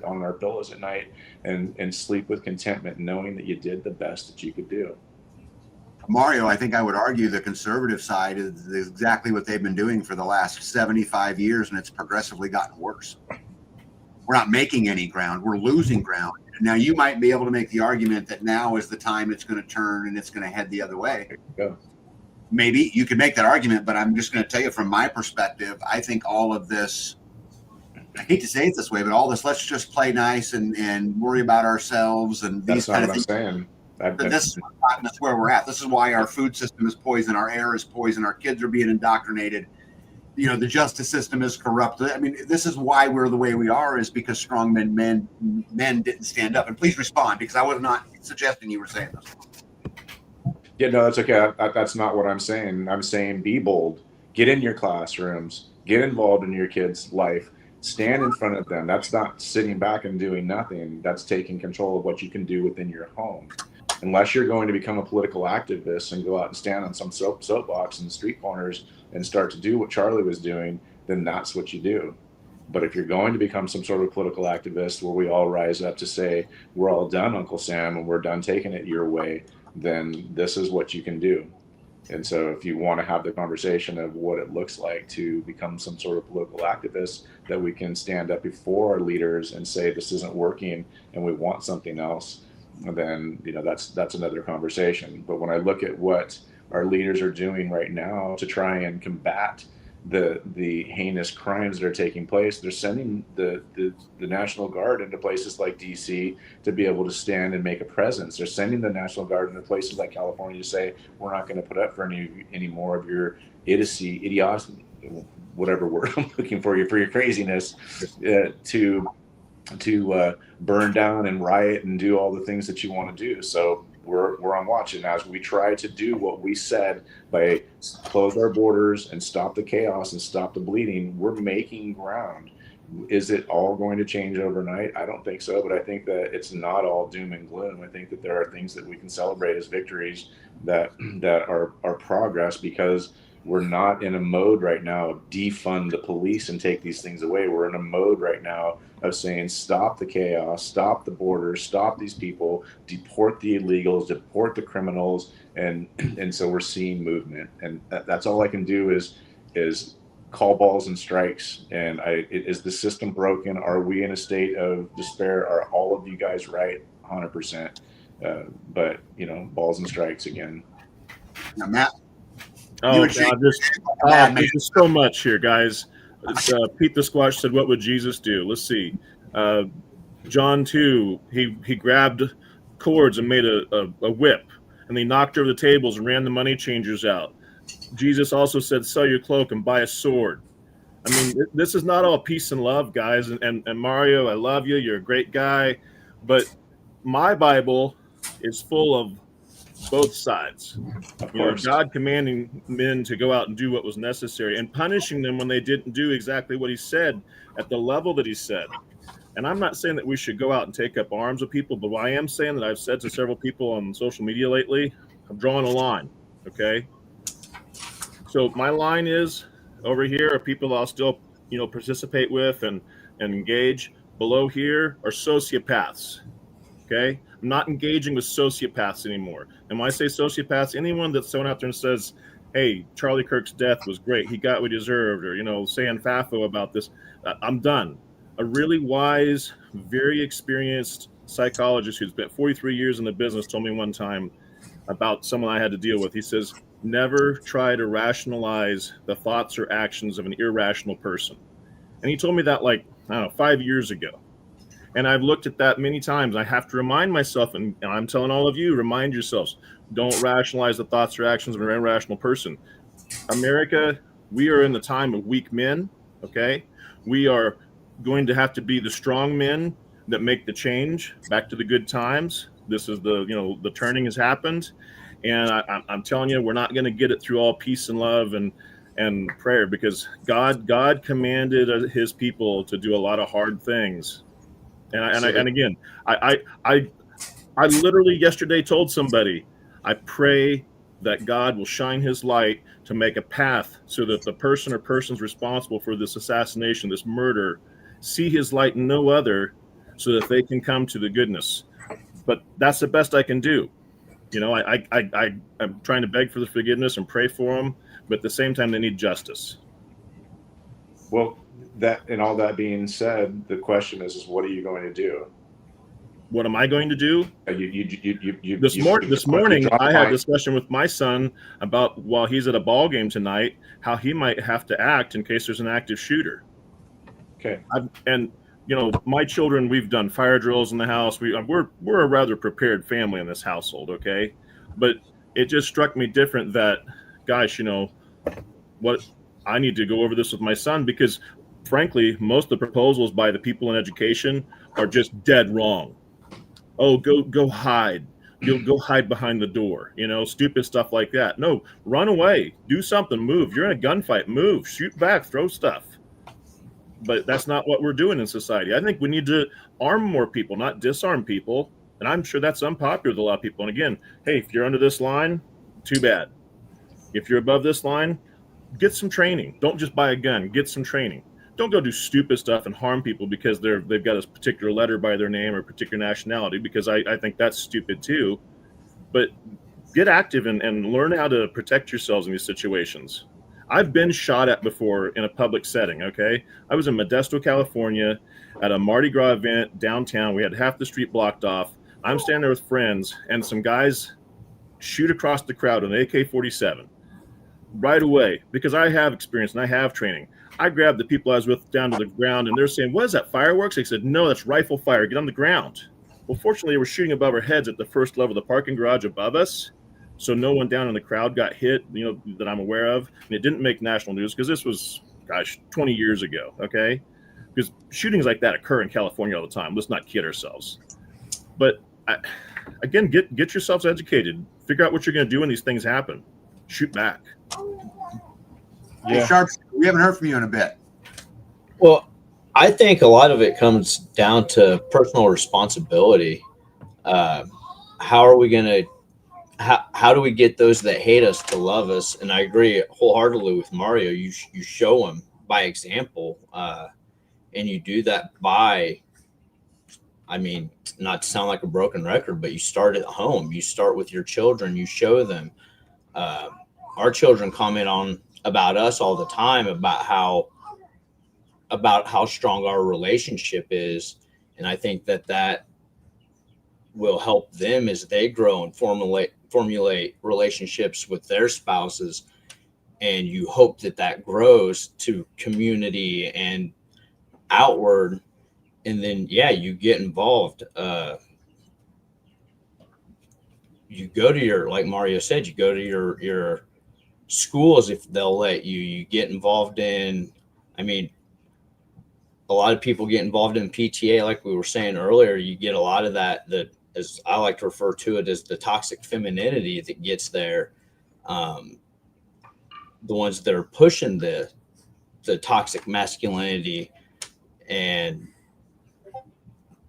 on our pillows at night and sleep with contentment, knowing that you did the best that you could do. Mario, I think I would argue the conservative side is exactly what they've been doing for the last 75 years, and it's progressively gotten worse. We're not making any ground. We're losing ground. Now, you might be able to make the argument that now is the time it's going to turn and it's going to head the other way. Yeah. Maybe you could make that argument, but I'm just going to tell you from my perspective, I think all of this, I hate to say it this way, but all this, let's just play nice and worry about ourselves and these kind of things. That's not what I'm saying. This is gotten us where we're at. This is why our food system is poison, our air is poison, our kids are being indoctrinated. The justice system is corrupt. I mean, this is why we're the way we are, is because strong men didn't stand up. And please respond, because I was not suggesting you were saying this. Yeah, no, that's okay. That's not what I'm saying. I'm saying be bold. Get in your classrooms. Get involved in your kids' life. Stand in front of them. That's not sitting back and doing nothing. That's taking control of what you can do within your home. Unless you're going to become a political activist and go out and stand on some soapbox in the street corners and start to do what Charlie was doing, then that's what you do. But if you're going to become some sort of political activist where we all rise up to say, we're all done, Uncle Sam, and we're done taking it your way, then this is what you can do. And so if you want to have the conversation of what it looks like to become some sort of political activist, that we can stand up before our leaders and say this isn't working and we want something else, then that's another conversation. But when I look at what our leaders are doing right now to try and combat the heinous crimes that are taking place, they're sending the National Guard into places like DC to be able to stand and make a presence. They're sending the National Guard into places like California to say, we're not going to put up for any more of your idiocy, whatever word I'm looking for your craziness, to burn down and riot and do all the things that you want to do. So we're on watch, and as we try to do what we said by close our borders and stop the chaos and stop the bleeding, we're making ground. Is it all going to change overnight? I don't think so, but I think that it's not all doom and gloom. I think that there are things that we can celebrate as victories that are progress, because we're not in a mode right now of defund the police and take these things away. We're in a mode right now of saying, stop the chaos, stop the borders, stop these people, deport the illegals, deport the criminals. And so we're seeing movement. And that's all I can do is call balls and strikes. And is the system broken? Are we in a state of despair? Are all of you guys right? 100%. But, balls and strikes again. Now, Matt. Oh, God, there's just so much here, guys. Pete the Squash said, what would Jesus do? Let's see. John 2, he grabbed cords and made a whip, and they knocked over the tables and ran the money changers out. Jesus also said, sell your cloak and buy a sword. I mean, this is not all peace and love, guys. And Mario, I love you. You're a great guy. But my Bible is full of both sides. God commanding men to go out and do what was necessary and punishing them when they didn't do exactly what he said at the level that he said. And I'm not saying that we should go out and take up arms with people, but I am saying that I've said to several people on social media lately, I'm drawing a line, okay? So my line is, over here are people I'll still, participate with and engage. Below here are sociopaths, okay? I'm not engaging with sociopaths anymore. And when I say sociopaths, anyone that's thrown out there and says, hey, Charlie Kirk's death was great, he got what he deserved, or, saying FAFO about this, I'm done. A really wise, very experienced psychologist who's been 43 years in the business told me one time about someone I had to deal with. He says, never try to rationalize the thoughts or actions of an irrational person. And he told me that 5 years ago. And I've looked at that many times. I have to remind myself, and I'm telling all of you, remind yourselves, don't rationalize the thoughts or actions of an irrational person. America, we are in the time of weak men, okay? We are going to have to be the strong men that make the change back to the good times. This is the turning has happened. And I'm telling you, we're not going to get it through all peace and love and prayer, because God commanded his people to do a lot of hard things. And again, I literally yesterday told somebody, I pray that God will shine his light to make a path so that the person or persons responsible for this assassination, this murder, see his light and no other, so that they can come to the goodness. But that's the best I can do. I'm trying to beg for the forgiveness and pray for them, but at the same time, they need justice. Well, all that being said, the question is what are you going to do? What am I going to do? This morning, I had a discussion with my son about, while he's at a ball game tonight, how he might have to act in case there's an active shooter. Okay. My children, we've done fire drills in the house. We're a rather prepared family in this household, okay? But it just struck me different that, gosh, what I need to go over this with my son, because frankly, most of the proposals by the people in education are just dead wrong. Oh, go hide. Go hide behind the door, stupid stuff like that. No, run away, do something, move. You're in a gunfight, move, shoot back, throw stuff. But that's not what we're doing in society. I think we need to arm more people, not disarm people. And I'm sure that's unpopular with a lot of people. And again, hey, if you're under this line, too bad. If you're above this line, get some training. Don't just buy a gun, get some training. Don't go do stupid stuff and harm people because they've got a particular letter by their name or a particular nationality, because I think that's stupid too. But get active and learn how to protect yourselves in these situations. I've been shot at before in a public setting, okay? I was in Modesto, California at a Mardi Gras event downtown. We had half the street blocked off. I'm standing there with friends, and some guys shoot across the crowd with an AK-47 right away, because I have experience and I have training. I grabbed the people I was with down to the ground, and they're saying, what is that, fireworks? They said, no, that's rifle fire. Get on the ground. Well, fortunately, they were shooting above our heads at the first level of the parking garage above us. So no one down in the crowd got hit, that I'm aware of. And it didn't make national news because this was, 20 years ago, okay? Because shootings like that occur in California all the time. Let's not kid ourselves. But, again, get yourselves educated. Figure out what you're going to do when these things happen. Shoot back. Yeah. Hey, Sharpshooter, we haven't heard from you in a bit. Well, I think a lot of it comes down to personal responsibility. How are we going to how do we get those that hate us to love us? And I agree wholeheartedly with Mario. You show them by example, and you do that by, I mean, not to sound like a broken record, but you start at home. You start with your children. You show them. Our children comment about us all the time about how strong our relationship is, and I think that will help them as they grow and formulate relationships with their spouses. And you hope that grows to community and outward. And then, you get involved. You go to like Mario said, you go to your schools if they'll let you. You get involved in, I mean, a lot of people get involved in PTA, like we were saying earlier. You get a lot of that, as I like to refer to it, as the toxic femininity that gets there. The ones that are pushing the toxic masculinity. And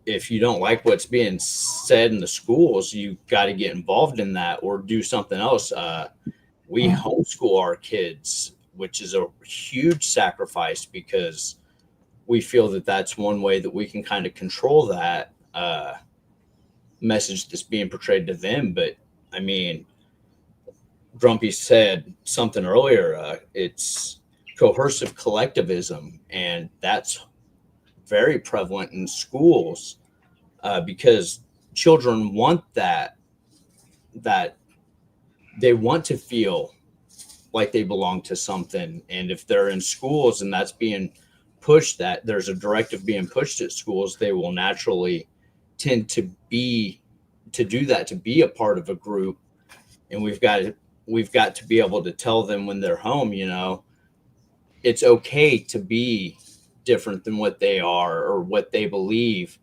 if you don't like what's being said in the schools, you got to get involved in that or do something else. We homeschool our kids, which is a huge sacrifice because we feel that that's one way that we can kind of control that message that's being portrayed to them. But I mean, Grumpy said something earlier. It's coercive collectivism, and that's very prevalent in schools because children want that they want to feel like they belong to something. And if they're in schools and that's being pushed, that there's a directive being pushed at schools, they will naturally tend to do that, to be a part of a group. And we've got to be able to tell them when they're home, it's okay to be different than what they are or what they believe.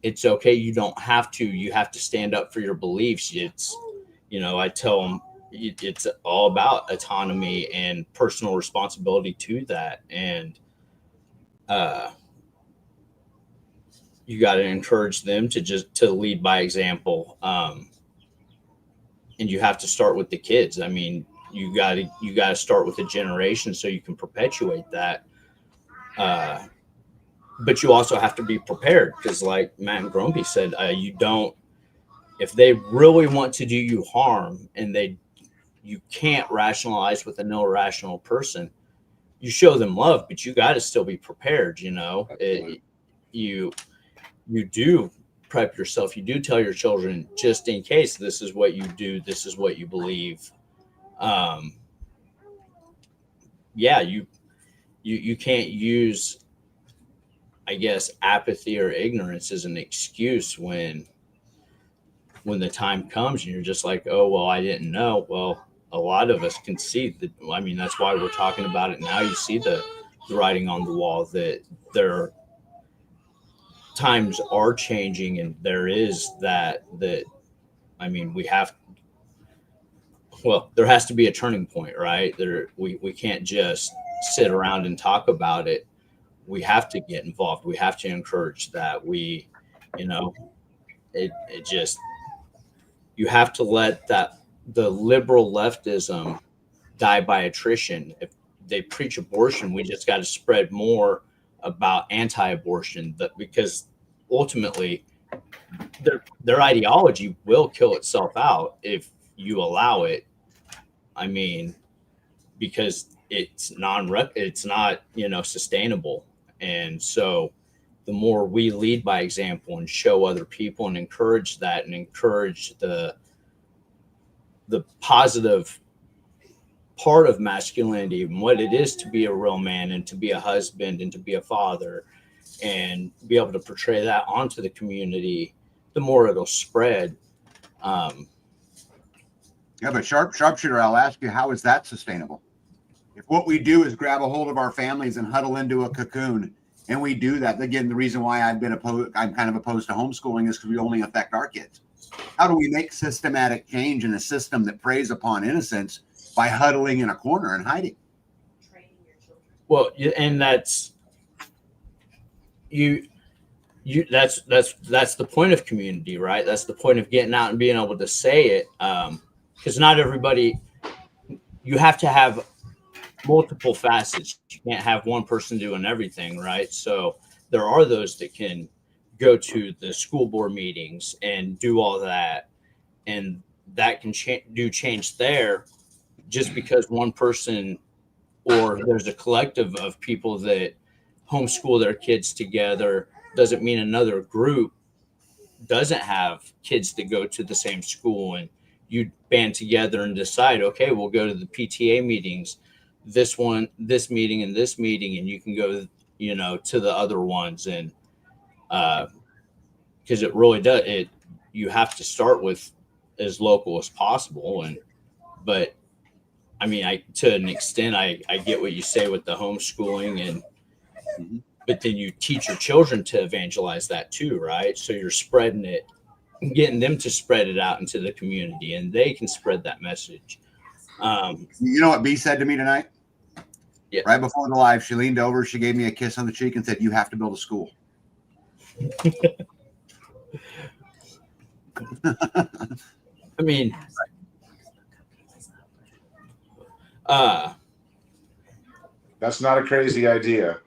It's okay. You don't have to. You have to stand up for your beliefs. It's, I tell them it's all about autonomy and personal responsibility to that. And you got to encourage them to lead by example. And you have to start with the kids. I mean, you got to start with a generation so you can perpetuate that. But you also have to be prepared because, like Matt and Grumpy said, if they really want to do you harm and you can't rationalize with an irrational person, you show them love, but you got to still be prepared. You do prep yourself. You do tell your children, just in case, this is what you do, this is what you believe. You can't use, I guess, apathy or ignorance as an excuse when the time comes and you're just like, oh, well, I didn't know. Well, a lot of us can see that. I mean, that's why we're talking about it now. You see the writing on the wall that times are changing, and there is that I mean, there has to be a turning point, right? We can't just sit around and talk about it. We have to get involved. We have to encourage that. You have to let the liberal leftism die by attrition. If they preach abortion, we just got to spread more about anti-abortion, because ultimately their ideology will kill itself out if you allow it. I mean, because it's not sustainable. And so the more we lead by example and show other people and encourage that and encourage the positive part of masculinity and what it is to be a real man and to be a husband and to be a father and be able to portray that onto the community, the more it'll spread. But Sharpshooter, I'll ask you, how is that sustainable? If what we do is grab a hold of our families and huddle into a cocoon, and we do that, again, the reason why I'm kind of opposed to homeschooling is because we only affect our kids. How do we make systematic change in a system that preys upon innocence by huddling in a corner and hiding? Well, and that's the point of community, right? That's the point of getting out and being able to say it. because not everybody, you have to have multiple facets. You can't have one person doing everything, right? So there are those that can go to the school board meetings and do all that, and that can change there. Just because one person or there's a collective of people that homeschool their kids together doesn't mean another group doesn't have kids that go to the same school, and you band together and decide, okay, we'll go to the PTA meetings, this meeting and this meeting, and you can go, to the other ones. And because it really does, you have to start with as local as possible. But I mean, to an extent, I get what you say with the homeschooling, but then you teach your children to evangelize that too, right? So you're spreading it, getting them to spread it out into the community, and they can spread that message. You know what B said to me tonight? Yeah. Right before the live, she leaned over, she gave me a kiss on the cheek and said, "You have to build a school." I mean, that's not a crazy idea.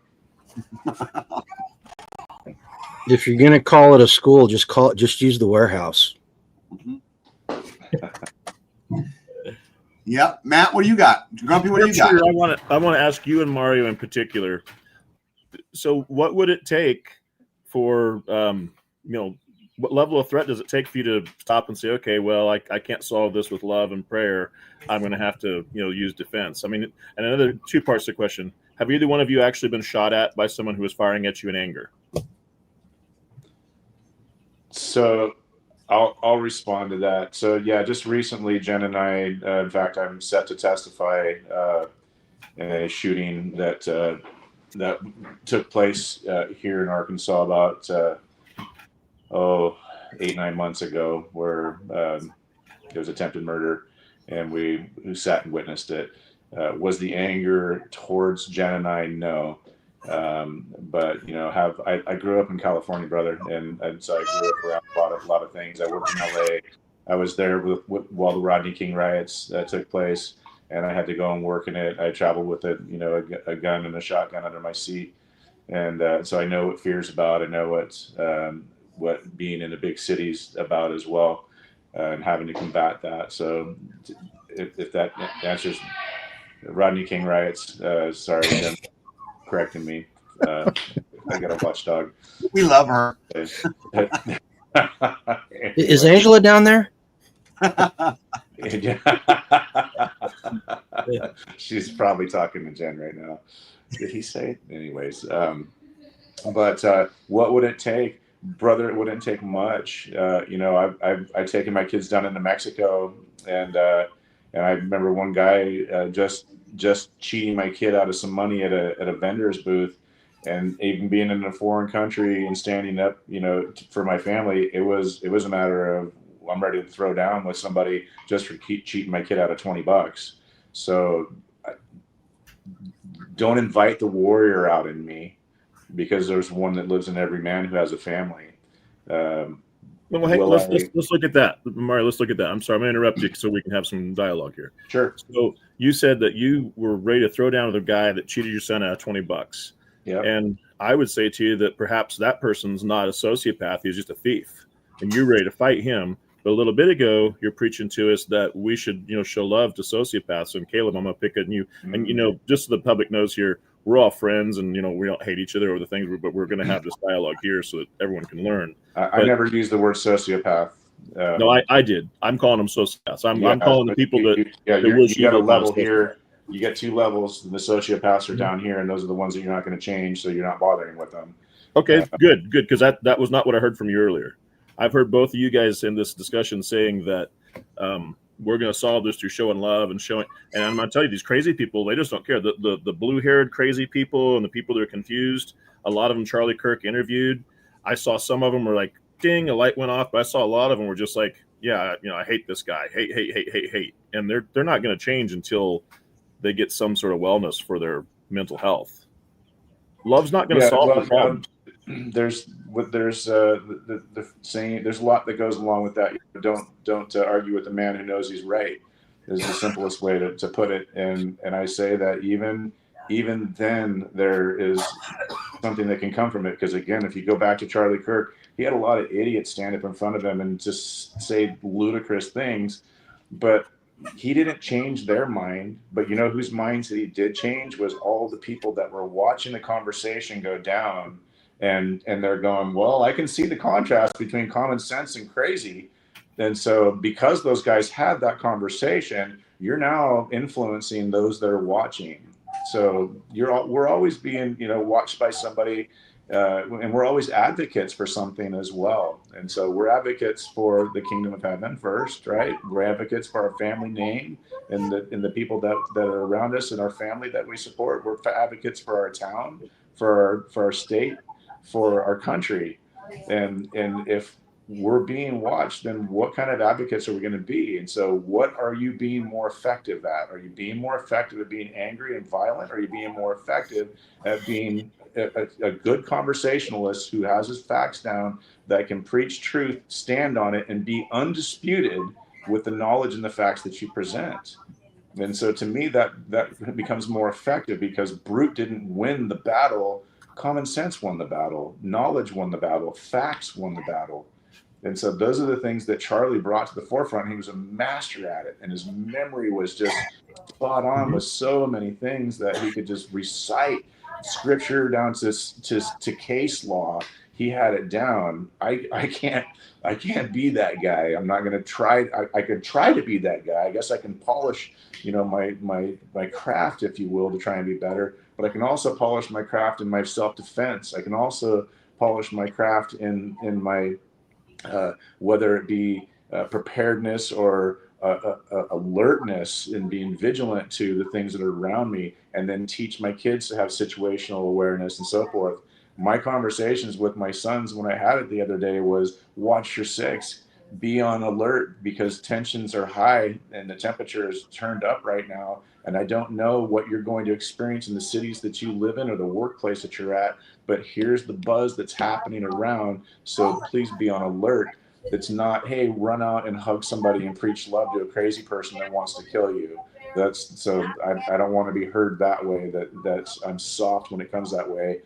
If you're gonna call it a school, just use the warehouse. Yep, Matt, what do you got? Grumpy, what do you got? I want to ask you and Mario in particular. So, what would it take for what level of threat does it take for you to stop and say, okay, well, I can't solve this with love and prayer. I'm going to have to use defense. I mean, and another two parts to the question: have either one of you actually been shot at by someone who was firing at you in anger? So I'll respond to that. So yeah, just recently, Jen and I, in fact, I'm set to testify in a shooting that took place here in Arkansas about 8-9 months ago, where there was attempted murder, and we sat and witnessed it. Was the anger towards Jen and I? No. But I grew up in California, brother, and so I grew up around a lot of things. I worked in LA. I was there while the Rodney King riots took place, and I had to go and work in it. I traveled with a gun and a shotgun under my seat, and so I know what fear's about. I know what being in a big city's about as well, and having to combat that. So if that answers Rodney King riots, sorry, Jen, correcting me. I got a watchdog. We love her. Is Angela down there? She's probably talking to Jen right now. Did he say it? Anyways, but what would it take, brother? It wouldn't take much. I've taken my kids down into Mexico, and I remember one guy just cheating my kid out of some money at a vendor's booth, and even being in a foreign country and standing up, for my family, it was a matter of, I'm ready to throw down with somebody just for cheating my kid out of $20. So don't invite the warrior out in me, because there's one that lives in every man who has a family. Well, hey, let's look at that, Mario. Let's look at that. I'm sorry, I'm going to interrupt you so we can have some dialogue here. Sure. So you said that you were ready to throw down with a guy that cheated your son out of $20. Yeah. And I would say to you that perhaps that person's not a sociopath; he's just a thief, and you're ready to fight him. But a little bit ago, you're preaching to us that we should, show love to sociopaths. And Caleb, I'm going to pick at you. Mm-hmm. And, just so the public knows here, we're all friends, and, we don't hate each other over the things, but we're going to have this dialogue here so that everyone can learn. I never used the word sociopath. No, I did. I'm calling them sociopaths. I'm calling the people you got a level here. You get two levels. The sociopaths are down here, and those are the ones that you're not going to change, so you're not bothering with them. Okay, good, because that was not what I heard from you earlier. I've heard both of you guys in this discussion saying that we're going to solve this through showing love and showing. And I'm going to tell you, these crazy people, they just don't care. The blue-haired crazy people and the people that are confused, a lot of them Charlie Kirk interviewed. I saw some of them were like, ding, a light went off. But I saw a lot of them were just like, yeah, I hate this guy. Hate. And they're not going to change until they get some sort of wellness for their mental health. Love's not going to solve the problem. There's the saying. There's a lot that goes along with that. don't argue with a man who knows he's right, is the simplest way to put it. And I say that even then there is something that can come from it, because again, if you go back to Charlie Kirk, he had a lot of idiots stand up in front of him and just say ludicrous things, but he didn't change their mind. But you know whose minds that he did change was all the people that were watching the conversation go down, and they're going, well, I can see the contrast between common sense and crazy. And so because those guys had that conversation, you're now influencing those that are watching. So we're always being, watched by somebody, and we're always advocates for something as well. And so we're advocates for the kingdom of heaven first, right? We're advocates for our family name and the people that are around us and our family that we support. We're advocates for our town, for our state, for our country. And if we're being watched, then what kind of advocates are we going to be? And so what are you being more effective at? Are you being more effective at being angry and violent? Or are you being more effective at being a good conversationalist who has his facts down, that can preach truth, stand on it, and be undisputed with the knowledge and the facts that you present? And so to me, that becomes more effective, because brute didn't win the battle. Common sense won the battle. Knowledge won the battle. Facts won the battle. And so those are the things that Charlie brought to the forefront. He was a master at it, and his memory was just spot on with so many things that he could just recite scripture down to case law. He had it down. I can't be that guy. I'm not going to try. I could try to be that guy. I guess I can polish, my craft, if you will, to try and be better. But I can also polish my craft in my self-defense. I can also polish my craft in my whether it be preparedness or alertness and being vigilant to the things that are around me, and then teach my kids to have situational awareness and so forth. My conversations with my sons when I had it the other day was, watch your six, be on alert, because tensions are high and the temperature is turned up right now. And I don't know what you're going to experience in the cities that you live in or the workplace that you're at, but here's the buzz that's happening around. So please be on alert. It's not, hey, run out and hug somebody and preach love to a crazy person that wants to kill you. I don't want to be heard that way. That's I'm soft when it comes that way.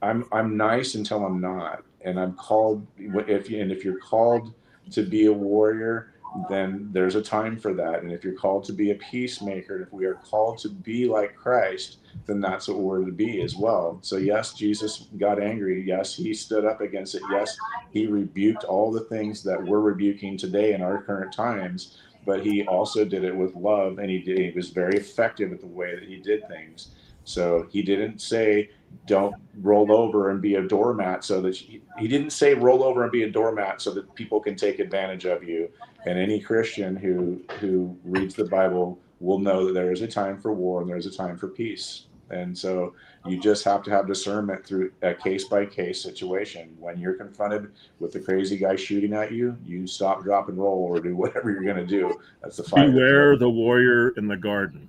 I'm nice until I'm not, and I'm called. If you're called to be a warrior, then there's a time for that. And if you're called to be a peacemaker, if we are called to be like Christ, then that's what we're to be as well. So yes, Jesus got angry. Yes, he stood up against it. Yes, he rebuked all the things that we're rebuking today in our current times, but he also did it with love, and he was very effective at the way that he did things. So he didn't say, don't roll over and be a doormat, so that he didn't say roll over and be a doormat so that people can take advantage of you. And any Christian who reads the Bible will know that there is a time for war and there's a time for peace. And so you just have to have discernment through a case-by-case situation. When you're confronted with the crazy guy shooting at you, you stop, drop, and roll, or do whatever you're going to do. That's the fight. Beware the warrior in the garden.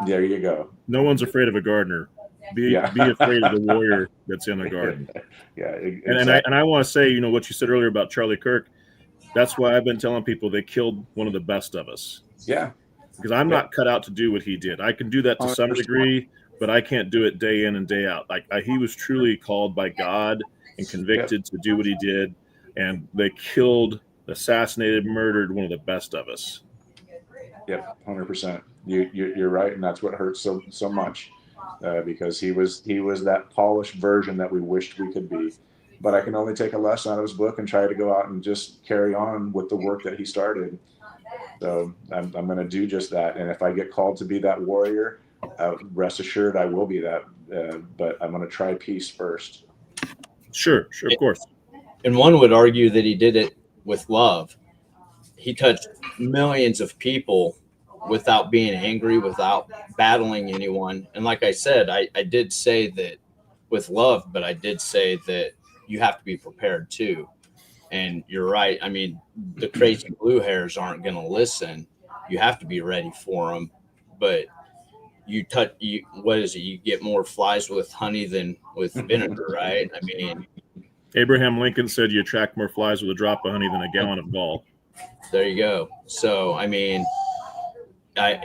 There you go. No one's afraid of a gardener. Be afraid of the warrior that's in the garden. Yeah, exactly. And I want to say, what you said earlier about Charlie Kirk. That's why I've been telling people they killed one of the best of us. Yeah. Because I'm not cut out to do what he did. I can do that to some degree, but I can't do it day in and day out. He was truly called by God and convicted to do what he did, and they killed, assassinated, murdered one of the best of us. Yep, 100%. You're right, and that's what hurts so much, because he was that polished version that we wished we could be. But I can only take a lesson out of his book and try to go out and just carry on with the work that he started. So I'm going to do just that. And if I get called to be that warrior, rest assured I will be that. But I'm going to try peace first. Sure, of course. And one would argue that he did it with love. He touched millions of people without being angry, without battling anyone. And like I said, I did say that with love, but I did say that you have to be prepared too. And you're right. I mean, the crazy blue hairs aren't going to listen. You have to be ready for them. But what is it? You get more flies with honey than with vinegar, right? I mean, Abraham Lincoln said you attract more flies with a drop of honey than a gallon of gall. There you go. So, I mean,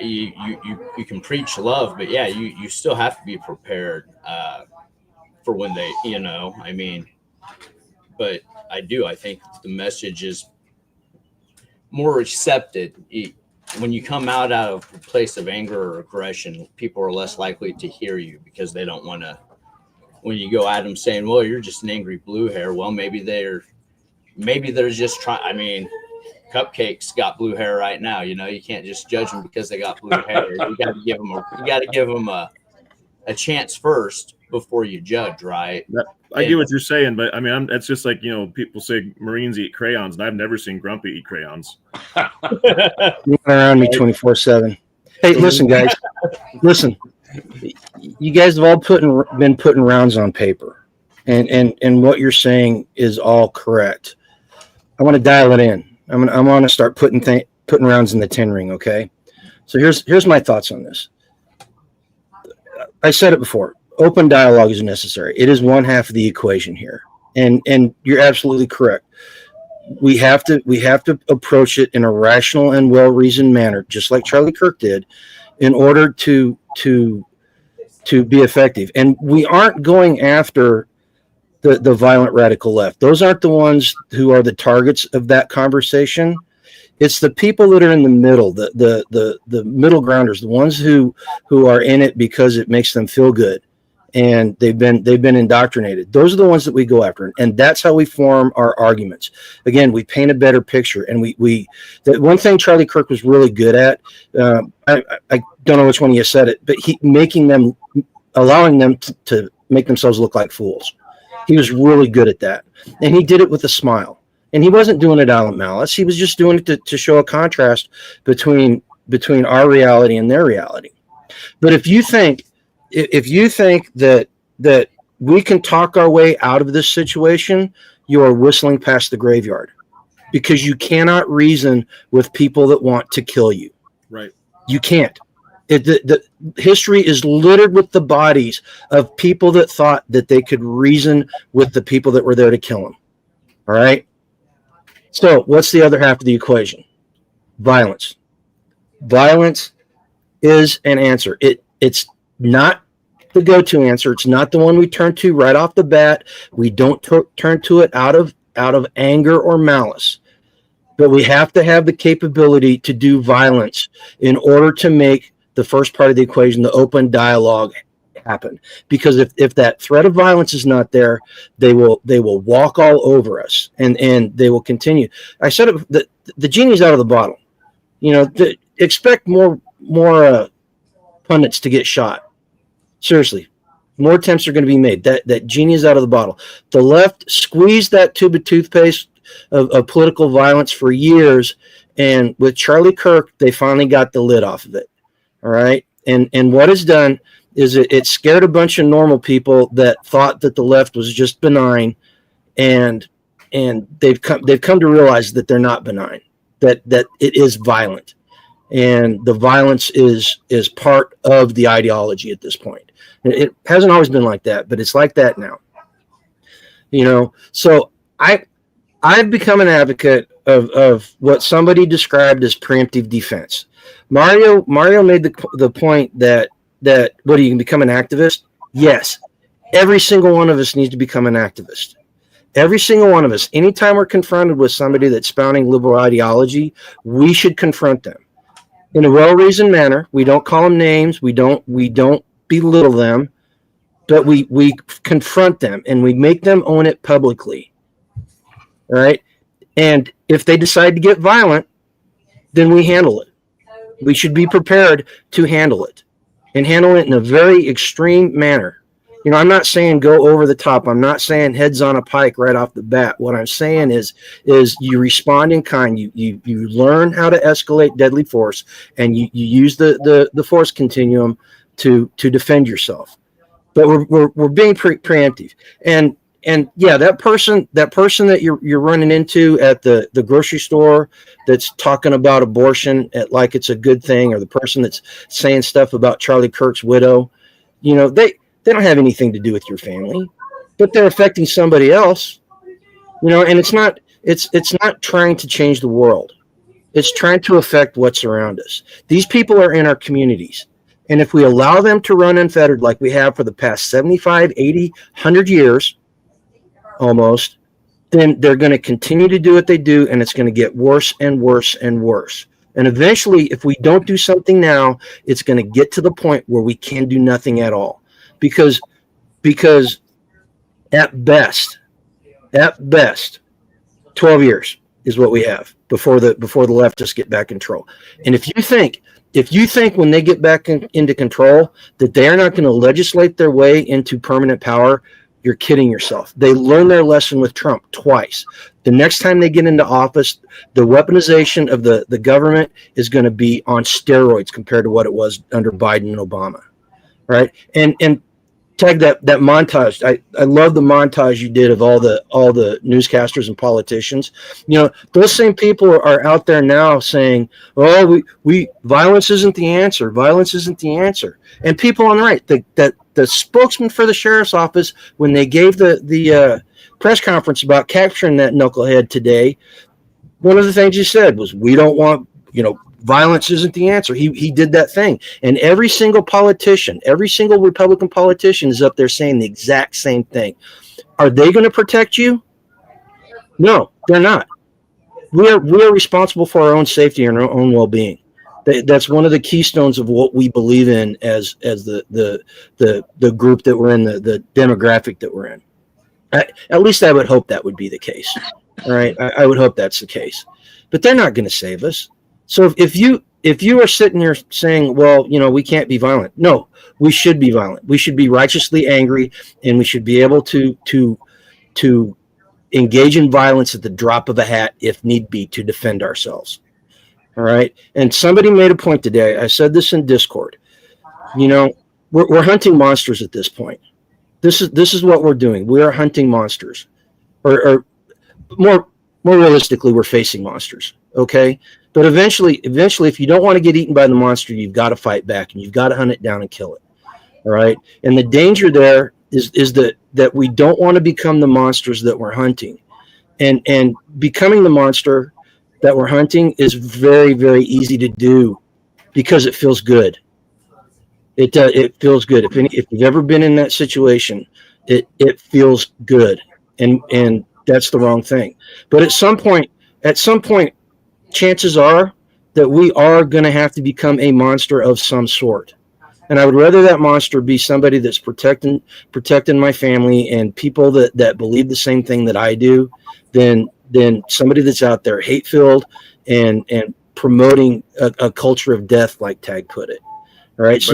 you can preach love, but yeah, you still have to be prepared for when they, I mean, but I think the message is more accepted. When you come out of a place of anger or aggression, people are less likely to hear you because they don't want to, when you go at them saying, well, you're just an angry blue hair. Well, maybe they're just trying. I mean, Cupcake's got blue hair right now. You can't just judge them because they got blue hair. You got to give them a chance first before you judge, right? I get what you're saying, but I mean, it's just like, people say Marines eat crayons, and I've never seen Grumpy eat crayons. You're around me 24/7. Hey, listen, guys. Listen, you guys have all been putting rounds on paper, and what you're saying is all correct. I want to dial it in. I want to start putting rounds in the 10 ring. Okay, so here's my thoughts on this. I said it before. Open dialogue is necessary. It is one half of the equation here, and you're absolutely correct. We have to approach it in a rational and well-reasoned manner, just like Charlie Kirk did, in order to be effective. And we aren't going after the violent radical left. Those aren't the ones who are the targets of that conversation. It's the people that are in the middle, the middle grounders, the ones who are in it because it makes them feel good, and they've been indoctrinated. Those are the ones that we go after, and that's how we form our arguments. Again, we paint a better picture, and the one thing Charlie Kirk was really good at. I don't know which one of you said it, but allowing them to make themselves look like fools. He was really good at that, and he did it with a smile. And he wasn't doing it out of malice. He was just doing it to show a contrast between our reality and their reality. But if you think that we can talk our way out of this situation, you are whistling past the graveyard, because you cannot reason with people that want to kill you. Right. You can't. The history is littered with the bodies of people that thought that they could reason with the people that were there to kill them. All right. So what's the other half of the equation? Violence. Violence is an answer. It's not the go-to answer. It's not the one we turn to right off the bat. We don't turn to it out of anger or malice. But we have to have the capability to do violence in order to make the first part of the equation, the open dialogue, happen. Because if that threat of violence is not there, they will walk all over us, and they will continue. I said it, the genie's out of the bottle. Expect more pundits to get shot. Seriously, more attempts are going to be made. That genie is out of the bottle. The left squeezed that tube of toothpaste of political violence for years, and with Charlie Kirk, they finally got the lid off of it. All right, and what it's done is it scared a bunch of normal people that thought that the left was just benign, and they've come to realize that they're not benign, that it is violent, and the violence is part of the ideology at this point. It hasn't always been like that, but it's like that now. So I've become an advocate of what somebody described as preemptive defense. Mario made the point that what, you can become an activist? Yes. Every single one of us needs to become an activist. Every single one of us. Anytime we're confronted with somebody that's spouting liberal ideology, we should confront them in a well-reasoned manner. We don't call them names. We don't belittle them, but we confront them, and we make them own it publicly. All right? And if they decide to get violent, then we handle it. We should be prepared to handle it, and handle it in a very extreme manner. I'm not saying go over the top. I'm not saying heads on a pike right off the bat. What I'm saying is you respond in kind. You learn how to escalate deadly force, and you use the force continuum to defend yourself. But we're being preemptive. And yeah, that person that you're running into at the grocery store that's talking about abortion like it's a good thing, or the person that's saying stuff about Charlie Kirk's widow, they don't have anything to do with your family, but they're affecting somebody else, and it's not trying to change the world. It's trying to affect what's around us. These people are in our communities. And if we allow them to run unfettered like we have for the past 75, 80, 100 years, almost, then they're going to continue to do what they do, and it's going to get worse and worse and worse. And eventually, if we don't do something now, it's going to get to the point where we can do nothing at all. Because at best, 12 years is what we have before the leftists get back in control. And if you think when they get back into control that they are not going to legislate their way into permanent power, you're kidding yourself. They learned their lesson with Trump twice. The next time they get into office, the weaponization of the government is going to be on steroids compared to what it was under Biden and Obama, right? And Tag, that montage. I love the montage you did of all the newscasters and politicians. You know, those same people are out there now saying, "Oh, we violence isn't the answer. Violence isn't the answer." And people on the right, the spokesman for the sheriff's office, when they gave the press conference about capturing that knucklehead today, one of the things he said was, "We don't want, violence isn't the answer." He did that thing. And every single politician, every single Republican politician is up there saying the exact same thing. Are they going to protect you? No, they're not. We are responsible for our own safety and our own well-being. That's one of the keystones of what we believe in as the group that we're in, the demographic that we're in. At least I would hope that would be the case. All right. I would hope that's the case. But they're not going to save us. So if you are sitting there saying, well, we can't be violent. No, we should be violent. We should be righteously angry, and we should be able to engage in violence at the drop of a hat if need be to defend ourselves. All right. And somebody made a point today. I said this in Discord. We're hunting monsters at this point. This is what we're doing. We are hunting monsters, or more realistically, we're facing monsters. Okay. But eventually, if you don't want to get eaten by the monster, you've got to fight back, and you've got to hunt it down and kill it. All right. And the danger there is that we don't want to become the monsters that we're hunting, and becoming the monster that we're hunting is very, very easy to do because it feels good. It feels good. If you've ever been in that situation, it feels good, and that's the wrong thing. But at some point, chances are that we are going to have to become a monster of some sort. And I would rather that monster be somebody that's protecting my family and people that believe the same thing that I do than somebody that's out there hate-filled and promoting a culture of death, like Tag put it. All right. So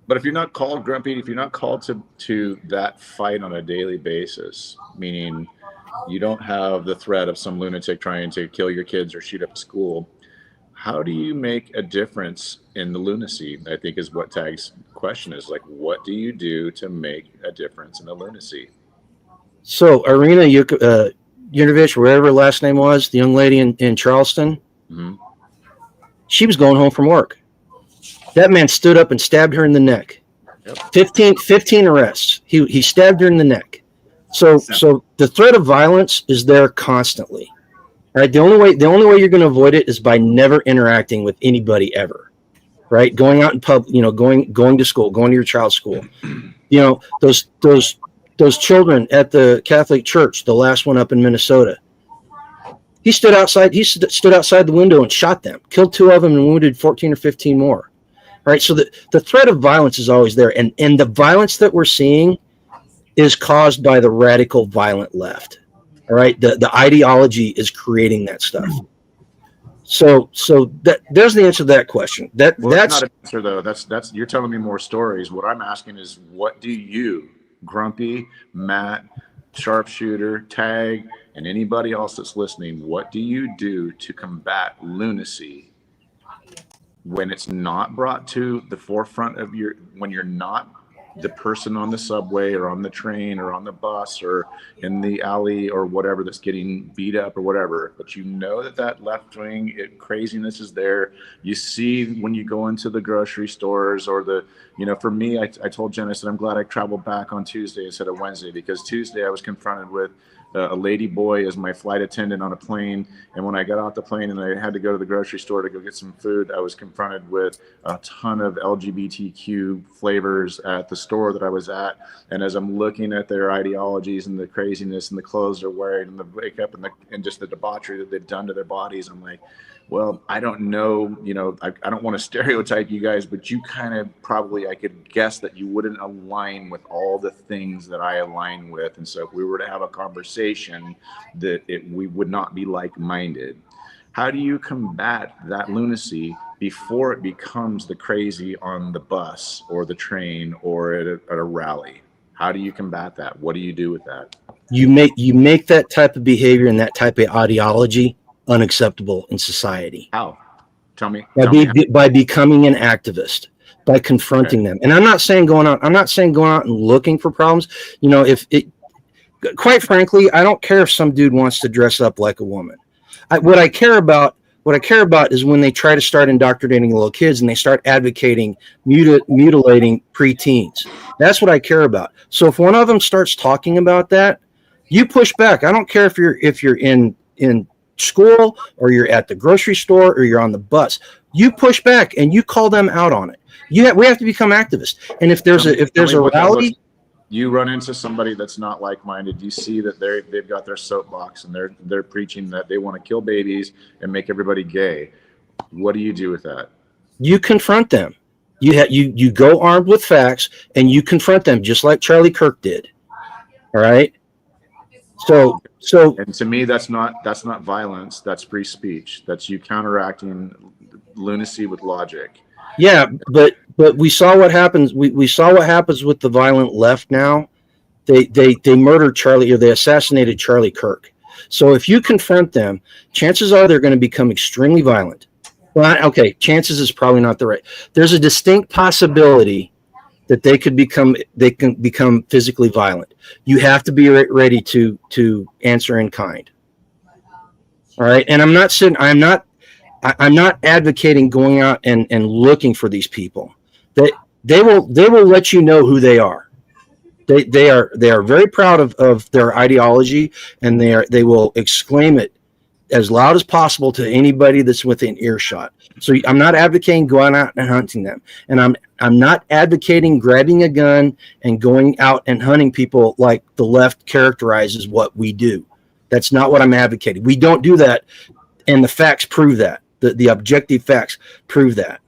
but if you're not called grumpy, if you're not called to that fight on a daily basis, meaning you don't have the threat of some lunatic trying to kill your kids or shoot up a school, how do you make a difference in the lunacy? I think is what Tag's question is. Like, what do you do to make a difference in the lunacy? So Irina Yunovich, wherever her last name was, the young lady in Charleston, she was going home from work. That man stood up and stabbed her in the neck. Yep. 15 arrests. He stabbed her in the neck. So the threat of violence is there constantly. All right. The only way you're going to avoid it is by never interacting with anybody ever. Right. Going out in public, going to school, going to your child's school. Those children at the Catholic Church, the last one up in Minnesota. He stood outside the window and shot them, killed 2 of them and wounded 14 or 15 more. All right. So the threat of violence is always there. And the violence that we're seeing is caused by the radical violent left. All right. The ideology is creating that stuff. So there's the answer to that question. That's not an answer though. That's you're telling me more stories. What I'm asking is, what do you, Grumpy, Matt, Sharpshooter, Tag, and anybody else that's listening, what do you do to combat lunacy when it's not brought to the forefront of when you're not the person on the subway or on the train or on the bus or in the alley or whatever that's getting beat up or whatever, but that left wing craziness is there. You see when you go into the grocery stores or for me, I told Jen, I said, I'm glad I traveled back on Tuesday instead of Wednesday, because Tuesday I was confronted with a lady boy as my flight attendant on a plane. And when I got off the plane and I had to go to the grocery store to go get some food, I was confronted with a ton of LGBTQ flavors at the store that I was at. And as I'm looking at their ideologies and the craziness and the clothes they're wearing and the makeup and just the debauchery that they've done to their bodies, I'm like, well, I don't know, I don't want to stereotype you guys, but you kind of probably, I could guess that you wouldn't align with all the things that I align with. And so if we were to have a conversation, we would not be like-minded. How do you combat that lunacy before it becomes the crazy on the bus or the train or at a rally? How do you combat that? What do you do with that? You make that type of behavior and that type of ideology unacceptable in society. How? Tell me. By becoming an activist, by confronting them. And I'm not saying going out and looking for problems. Quite frankly, I don't care if some dude wants to dress up like a woman. What I care about is when they try to start indoctrinating little kids and they start advocating mutilating preteens. That's what I care about. So if one of them starts talking about that, you push back. I don't care if you're in school or you're at the grocery store or you're on the bus. You push back and you call them out on it. We have to become activists. And if there's a rally, you run into somebody that's not like-minded, you see that they've got their soapbox and they're preaching that they want to kill babies and make everybody gay. What do you do with that? You confront them. You go armed with facts and you confront them just like Charlie Kirk did. All right. So and to me, that's not violence. That's free speech. That's you counteracting lunacy with logic. Yeah, but we saw what happens. We saw what happens with the violent left. Now, they murdered Charlie, or they assassinated Charlie Kirk. So if you confront them, chances are they're going to become extremely violent. Well, okay, chances is probably not the right. There's a distinct possibility that they can become physically violent. You have to be ready to answer in kind. All right, and I'm not advocating going out and looking for these people. They will let you know who they are. They are very proud of their ideology, and they will exclaim it as loud as possible to anybody that's within earshot. So I'm not advocating going out and hunting them, and I'm not advocating grabbing a gun and going out and hunting people like the left characterizes what we do. That's not what I'm advocating. We don't do that, and the facts prove that. The objective facts prove that.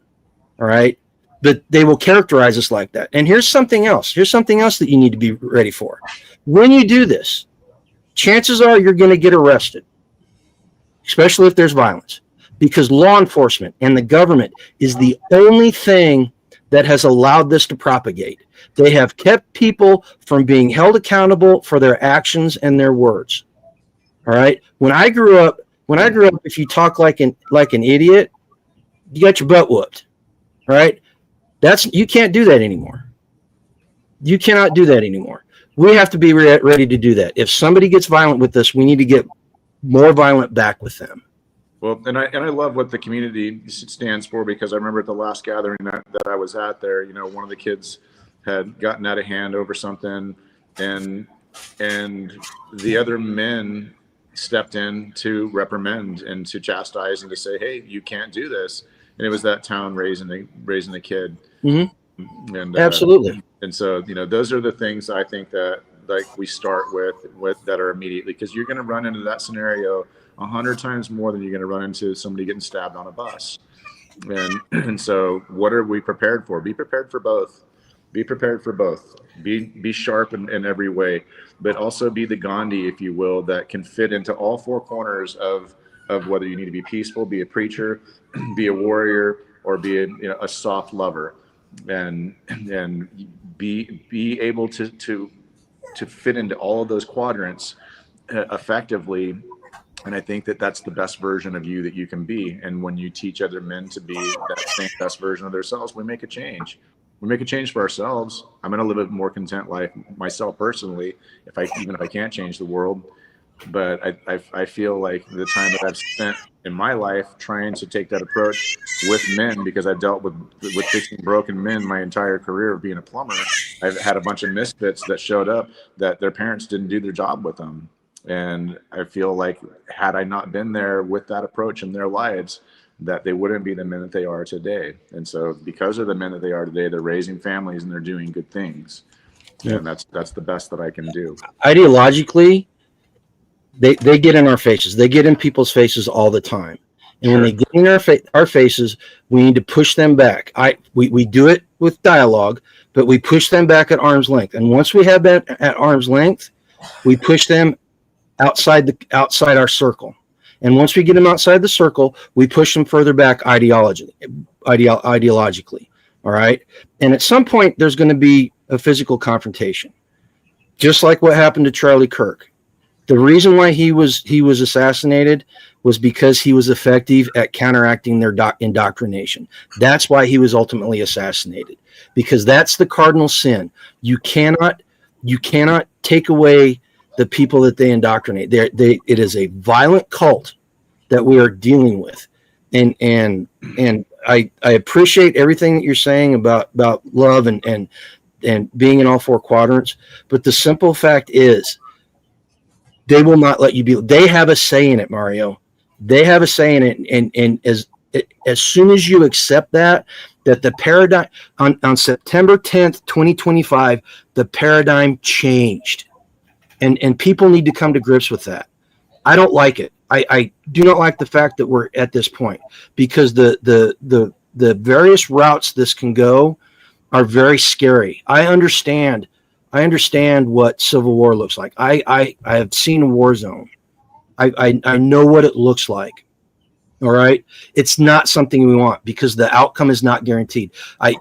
All right, but they will characterize us like that. And here's something else. Here's something else that you need to be ready for. When you do this, chances are you're going to get arrested, especially if there's violence, because law enforcement and the government is the only thing that has allowed this to propagate. They have kept people from being held accountable for their actions and their words. All right. When I grew up, if you talk like an idiot, you got your butt whooped. All right. You can't do that anymore. You cannot do that anymore. We have to be ready to do that. If somebody gets violent with us, we need to get more violent back with them. Well, and I love what the community stands for, because I remember at the last gathering that I was at there, one of the kids had gotten out of hand over something, and the other men stepped in to reprimand and to chastise and to say, hey, you can't do this. And it was that town raising the kid. Mm-hmm. And absolutely. And so, those are the things I think that we start with that are immediately, because you're going to run into that scenario 100 times more than you're going to run into somebody getting stabbed on a bus. And so what are we prepared for? Be prepared for both. Be prepared for both. Be sharp in every way, but also be the Gandhi, if you will, that can fit into all four corners of whether you need to be peaceful, be a preacher, be a warrior, or be a soft lover, and be able to fit into all of those quadrants effectively. And I think that's the best version of you that you can be. And when you teach other men to be that same best version of themselves, we make a change. We make a change for ourselves. I'm going to live a more content life myself personally, even if I can't change the world. But I feel like the time that I've spent in my life trying to take that approach with men, because I've dealt with fixing broken men my entire career of being a plumber. I've had a bunch of misfits that showed up that their parents didn't do their job with them. And I feel like had I not been there with that approach in their lives, that they wouldn't be the men that they are today. And so because of the men that they are today, they're raising families and they're doing good things. Yeah. And that's the best that I can do. Ideologically, they get in our faces. They get in people's faces all the time. And when they get in our faces, we need to push them back. We do it with dialogue, but we push them back at arm's length. And once we have that at arm's length, we push them outside our circle. And once we get them outside the circle, we push them further back ideologically. All right. And at some point, there's going to be a physical confrontation, just like what happened to Charlie Kirk. The reason why he was assassinated was because he was effective at counteracting their indoctrination. That's why he was ultimately assassinated, because that's the cardinal sin. You cannot take away the people that they indoctrinate. It is a violent cult that we are dealing with, and I appreciate everything that you're saying about love and being in all four quadrants. But the simple fact is, they will not let you be. They have a say in it, Mario. They have a say in it, and as soon as you accept that the paradigm on September 10th, 2025, the paradigm changed, and people need to come to grips with that. I don't like it. I do not like the fact that we're at this point, because the various routes this can go are very scary. I understand what civil war looks like. I have seen a war zone. I know what it looks like. All right. It's not something we want, because the outcome is not guaranteed. I'm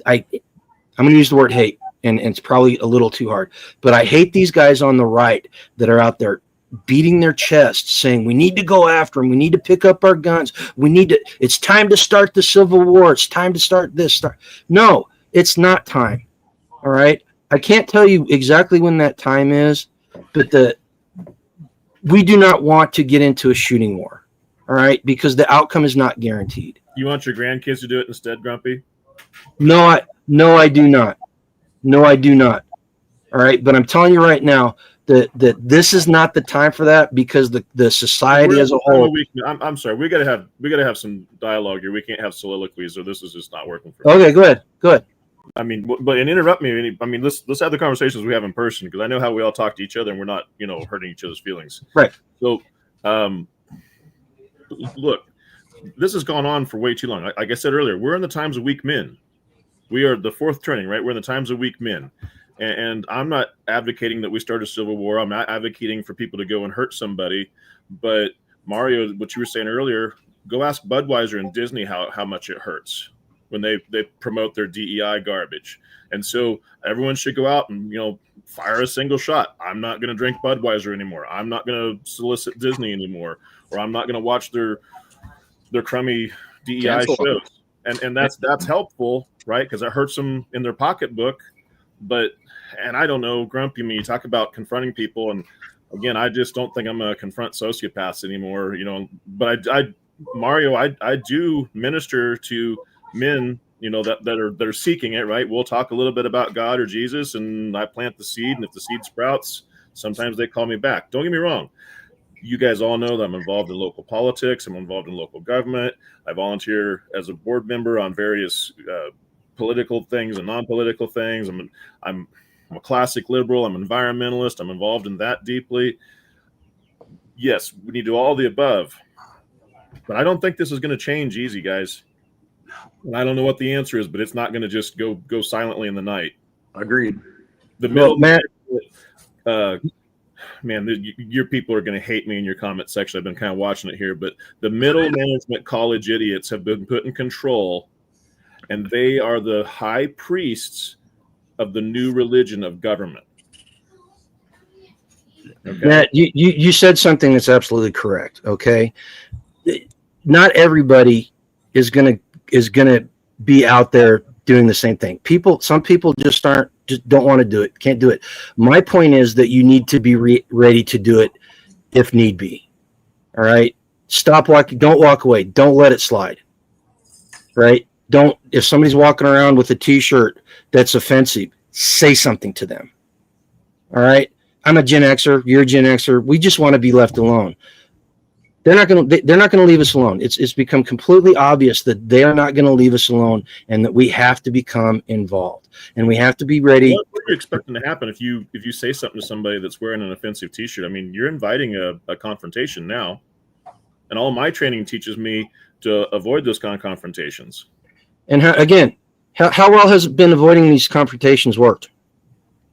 going to use the word hate, and it's probably a little too hard, but I hate these guys on the right that are out there beating their chests saying, we need to go after them. We need to pick up our guns. It's time to start the Civil War. It's time to start this. No, it's not time. All right. I can't tell you exactly when that time is, but we do not want to get into a shooting war. All right. Because the outcome is not guaranteed. You want your grandkids to do it instead, Grumpy? No, I do not. No, I do not. All right. But I'm telling you right now that this is not the time for that, because the society as a whole. I'm sorry. We gotta have some dialogue here. We can't have soliloquies, or this is just not working for me. Okay, go ahead. I mean, but interrupt me. I mean, let's have the conversations we have in person, because I know how we all talk to each other, and we're not, hurting each other's feelings. Right. So, look, this has gone on for way too long. Like I said earlier, we're in the times of weak men. We are the fourth turning, right? We're in the times of weak men. And I'm not advocating that we start a civil war. I'm not advocating for people to go and hurt somebody. But Mario, what you were saying earlier, go ask Budweiser and Disney how much it hurts when they promote their DEI garbage. And so everyone should go out and, fire a single shot. I'm not going to drink Budweiser anymore. I'm not going to solicit Disney anymore, or I'm not going to watch their crummy DEI shows. And that's helpful, right? Because it hurts them in their pocketbook. And I don't know, Grumpy, you talk about confronting people, and again, I just don't think I'm going to confront sociopaths anymore, but Mario, I do minister to men, that are seeking it, right? We'll talk a little bit about God or Jesus, and I plant the seed, and if the seed sprouts, sometimes they call me back. Don't get me wrong. You guys all know that I'm involved in local politics. I'm involved in local government. I volunteer as a board member on various political things and non-political things. I'm a classic liberal. I'm an environmentalist. I'm involved in that deeply. Yes, we need to do all the above, but I don't think this is going to change easy, guys. And I don't know what the answer is, but it's not going to just go silently in the night. Agreed. The middle, your people are going to hate me in your comment section. I've been kind of watching it here, but the middle management college idiots have been put in control, and they are the high priests of the new religion of government. Okay. Matt, you said something that's absolutely correct. Okay, not everybody is gonna be out there doing the same thing. Some people just don't want to do it, can't do it. My point is that you need to be ready to do it if need be. All right, stop walking. Don't walk away. Don't let it slide. Right. If somebody's walking around with a T-shirt that's offensive, say something to them. All right. I'm a Gen Xer. You're a Gen Xer. We just want to be left alone. They're not going to leave us alone. It's become completely obvious that they are not going to leave us alone, and that we have to become involved, and we have to be ready. What are you expecting to happen if you say something to somebody that's wearing an offensive T-shirt? I mean, you're inviting a confrontation now, and all my training teaches me to avoid those kind of confrontations. And how well has it been avoiding these confrontations worked?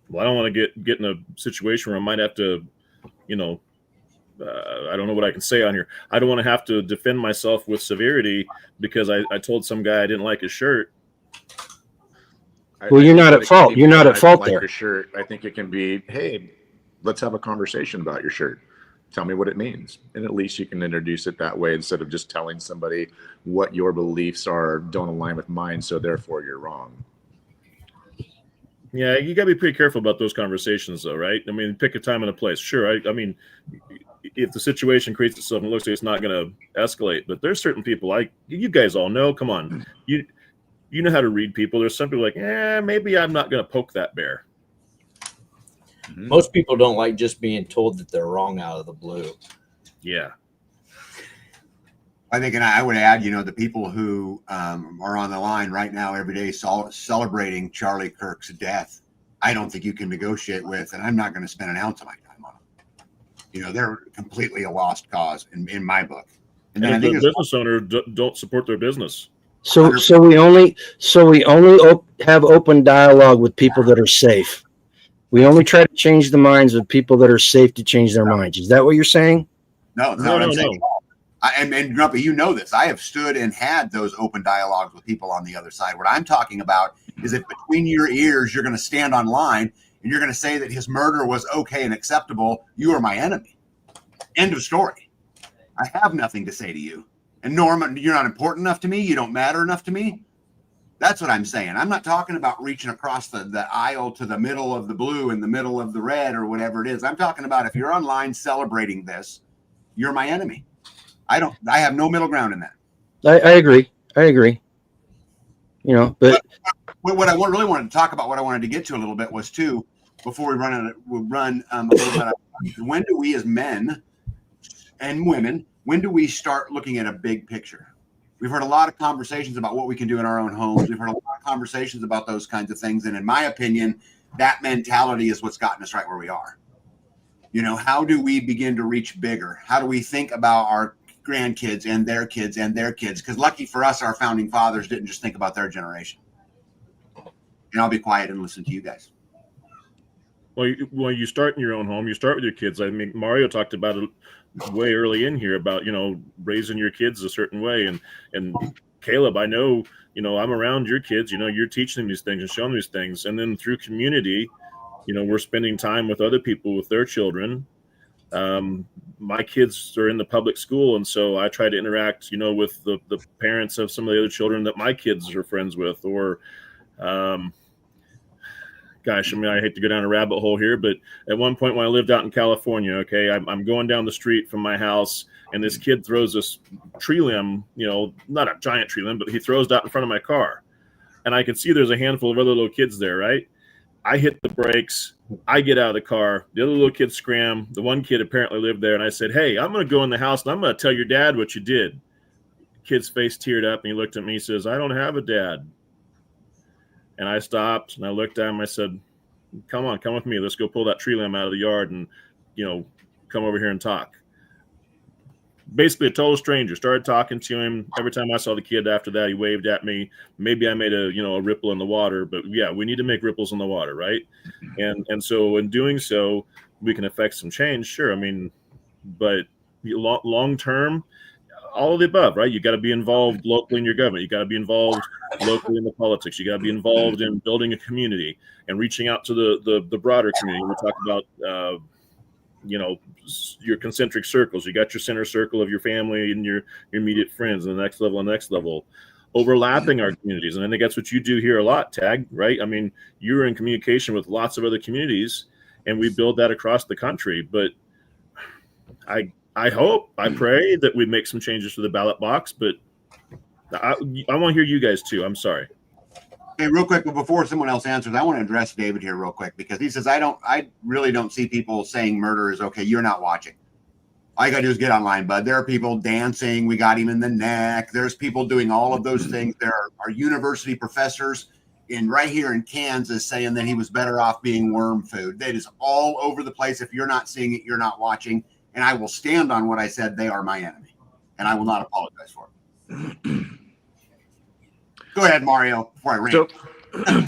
Well, I don't want to get in a situation where I might have to, I don't know what I can say on here. I don't want to have to defend myself with severity because I told some guy I didn't like his shirt. Well, you're not at fault. You're not at fault there. Your shirt. I think it can be, hey, let's have a conversation about your shirt. Tell me what it means. And at least you can introduce it that way instead of just telling somebody what your beliefs are don't align with mine, so therefore you're wrong. Yeah, you got to be pretty careful about those conversations, though, right? I mean, pick a time and a place. Sure, I mean, if the situation creates itself and looks like it's not going to escalate, but there's certain people, you guys all know, come on, you know how to read people. There's some people like, maybe I'm not going to poke that bear. Most people don't like just being told that they're wrong out of the blue. Yeah. I think, and I would add, the people who are on the line right now every day celebrating Charlie Kirk's death, I don't think you can negotiate with, and I'm not going to spend an ounce of my time on them. They're completely a lost cause in my book. And if the business owner don't support their business. So we only have open dialogue with people that are safe. We only try to change the minds of people that are safe to change their minds. Is that what you're saying? No. I'm saying. And Grumpy, you know this. I have stood and had those open dialogues with people on the other side. What I'm talking about is if between your ears you're going to stand online and you're going to say that his murder was okay and acceptable, you are my enemy. End of story. I have nothing to say to you. And Norma, you're not important enough to me. You don't matter enough to me. That's what I'm saying. I'm not talking about reaching across the aisle to the middle of the blue and the middle of the red or whatever it is. I'm talking about if you're online celebrating this, you're my enemy. I have no middle ground in that. I agree. But what I really wanted to talk about, what I wanted to get to a little bit was too, before we run a little bit out of time, when do we as men and women, when do we start looking at a big picture? We've heard a lot of conversations about what we can do in our own homes. We've heard a lot of conversations about those kinds of things. And in my opinion, that mentality is what's gotten us right where we are. How do we begin to reach bigger? How do we think about our grandkids and their kids and their kids? Because lucky for us, our founding fathers didn't just think about their generation. And I'll be quiet and listen to you guys. Well, you start in your own home. You start with your kids. I mean, Mario talked about it way early in here about, raising your kids a certain way. And Caleb, I know, I'm around your kids, you're teaching them these things and showing them these things. And then through community, we're spending time with other people with their children. My kids are in the public school, and so I try to interact, with the parents of some of the other children that my kids are friends with. Or, gosh, I mean, I hate to go down a rabbit hole here, but at one point when I lived out in California, okay, I'm going down the street from my house, and this kid throws this tree limb, not a giant tree limb, but he throws it out in front of my car, and I can see there's a handful of other little kids there, right? I hit the brakes. I get out of the car. The other little kid scram. The one kid apparently lived there. And I said, hey, I'm going to go in the house and I'm going to tell your dad what you did. Kid's face teared up and he looked at me. He says, I don't have a dad. And I stopped and I looked at him. I said, come with me. Let's go pull that tree limb out of the yard and, come over here and talk. Basically a total stranger. Started talking to him. Every time I saw the kid after that, he waved at me. Maybe I made a ripple in the water, but yeah, we need to make ripples in the water, right? And so in doing so, we can affect some change. Sure. I mean, but long term, all of the above, right? You got to be involved locally in your government. You got to be involved locally in the politics. You got to be involved in building a community and reaching out to the broader community. We talk about, your concentric circles. You got your center circle of your family and your immediate friends, and the next level, overlapping our communities. And I think that's what you do here a lot, Tag, right? I mean, you're in communication with lots of other communities, and we build that across the country. But I pray that we make some changes to the ballot box, but I want to hear you guys too. I'm sorry. Hey, real quick, but before someone else answers, I want to address David here real quick because he says, I really don't see people saying murder is okay. You're not watching. All you got to do is get online, bud. There are people dancing. We got him in the neck. There's people doing all of those things. There are university professors right here in Kansas saying that he was better off being worm food. That is all over the place. If you're not seeing it, you're not watching. And I will stand on what I said. They are my enemy. And I will not apologize for it. Go ahead, Mario, before I rant. So,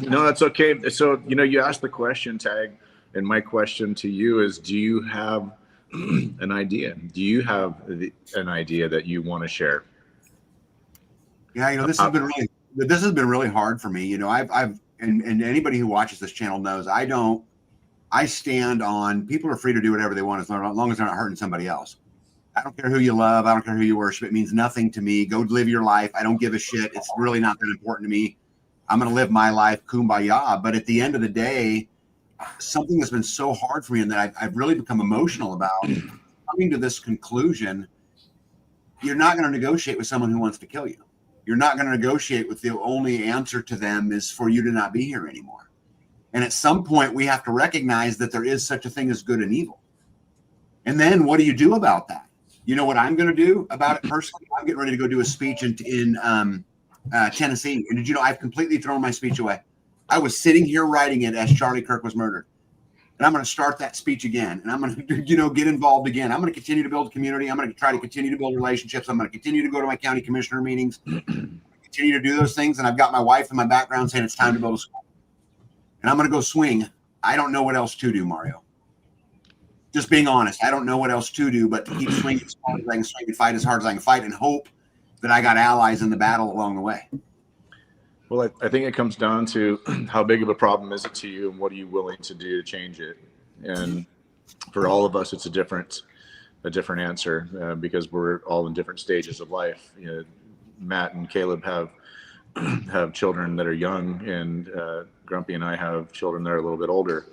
no, that's okay. So, you asked the question, Tag, and my question to you is, do you have an idea? Do you have an idea that you want to share? Yeah, this has been really hard for me. I've and anybody who watches this channel knows I stand on people are free to do whatever they want as long as they're not hurting somebody else. I don't care who you love. I don't care who you worship. It means nothing to me. Go live your life. I don't give a shit. It's really not that important to me. I'm going to live my life, kumbaya. But at the end of the day, something that's been so hard for me and that I've really become emotional about coming to this conclusion. You're not going to negotiate with someone who wants to kill you. You're not going to negotiate with the only answer to them is for you to not be here anymore. And at some point we have to recognize that there is such a thing as good and evil. And then what do you do about that? You know what I'm going to do about it personally? I'm getting ready to go do a speech in Tennessee. And did you know I've completely thrown my speech away? I was sitting here writing it as Charlie Kirk was murdered. And I'm going to start that speech again. And I'm going to, get involved again. I'm going to continue to build community. I'm going to try to continue to build relationships. I'm going to continue to go to my county commissioner meetings, continue to do those things. And I've got my wife in my background saying it's time to build a school. And I'm going to go swing. I don't know what else to do, Mario. Just being honest, I don't know what else to do but to keep swinging as hard as I can swing and fight as hard as I can fight and hope that I got allies in the battle along the way. Well, I think it comes down to how big of a problem is it to you and what are you willing to do to change it? And for all of us, it's a different answer because we're all in different stages of life. Matt and Caleb have children that are young, and Grumpy and I have children that are a little bit older,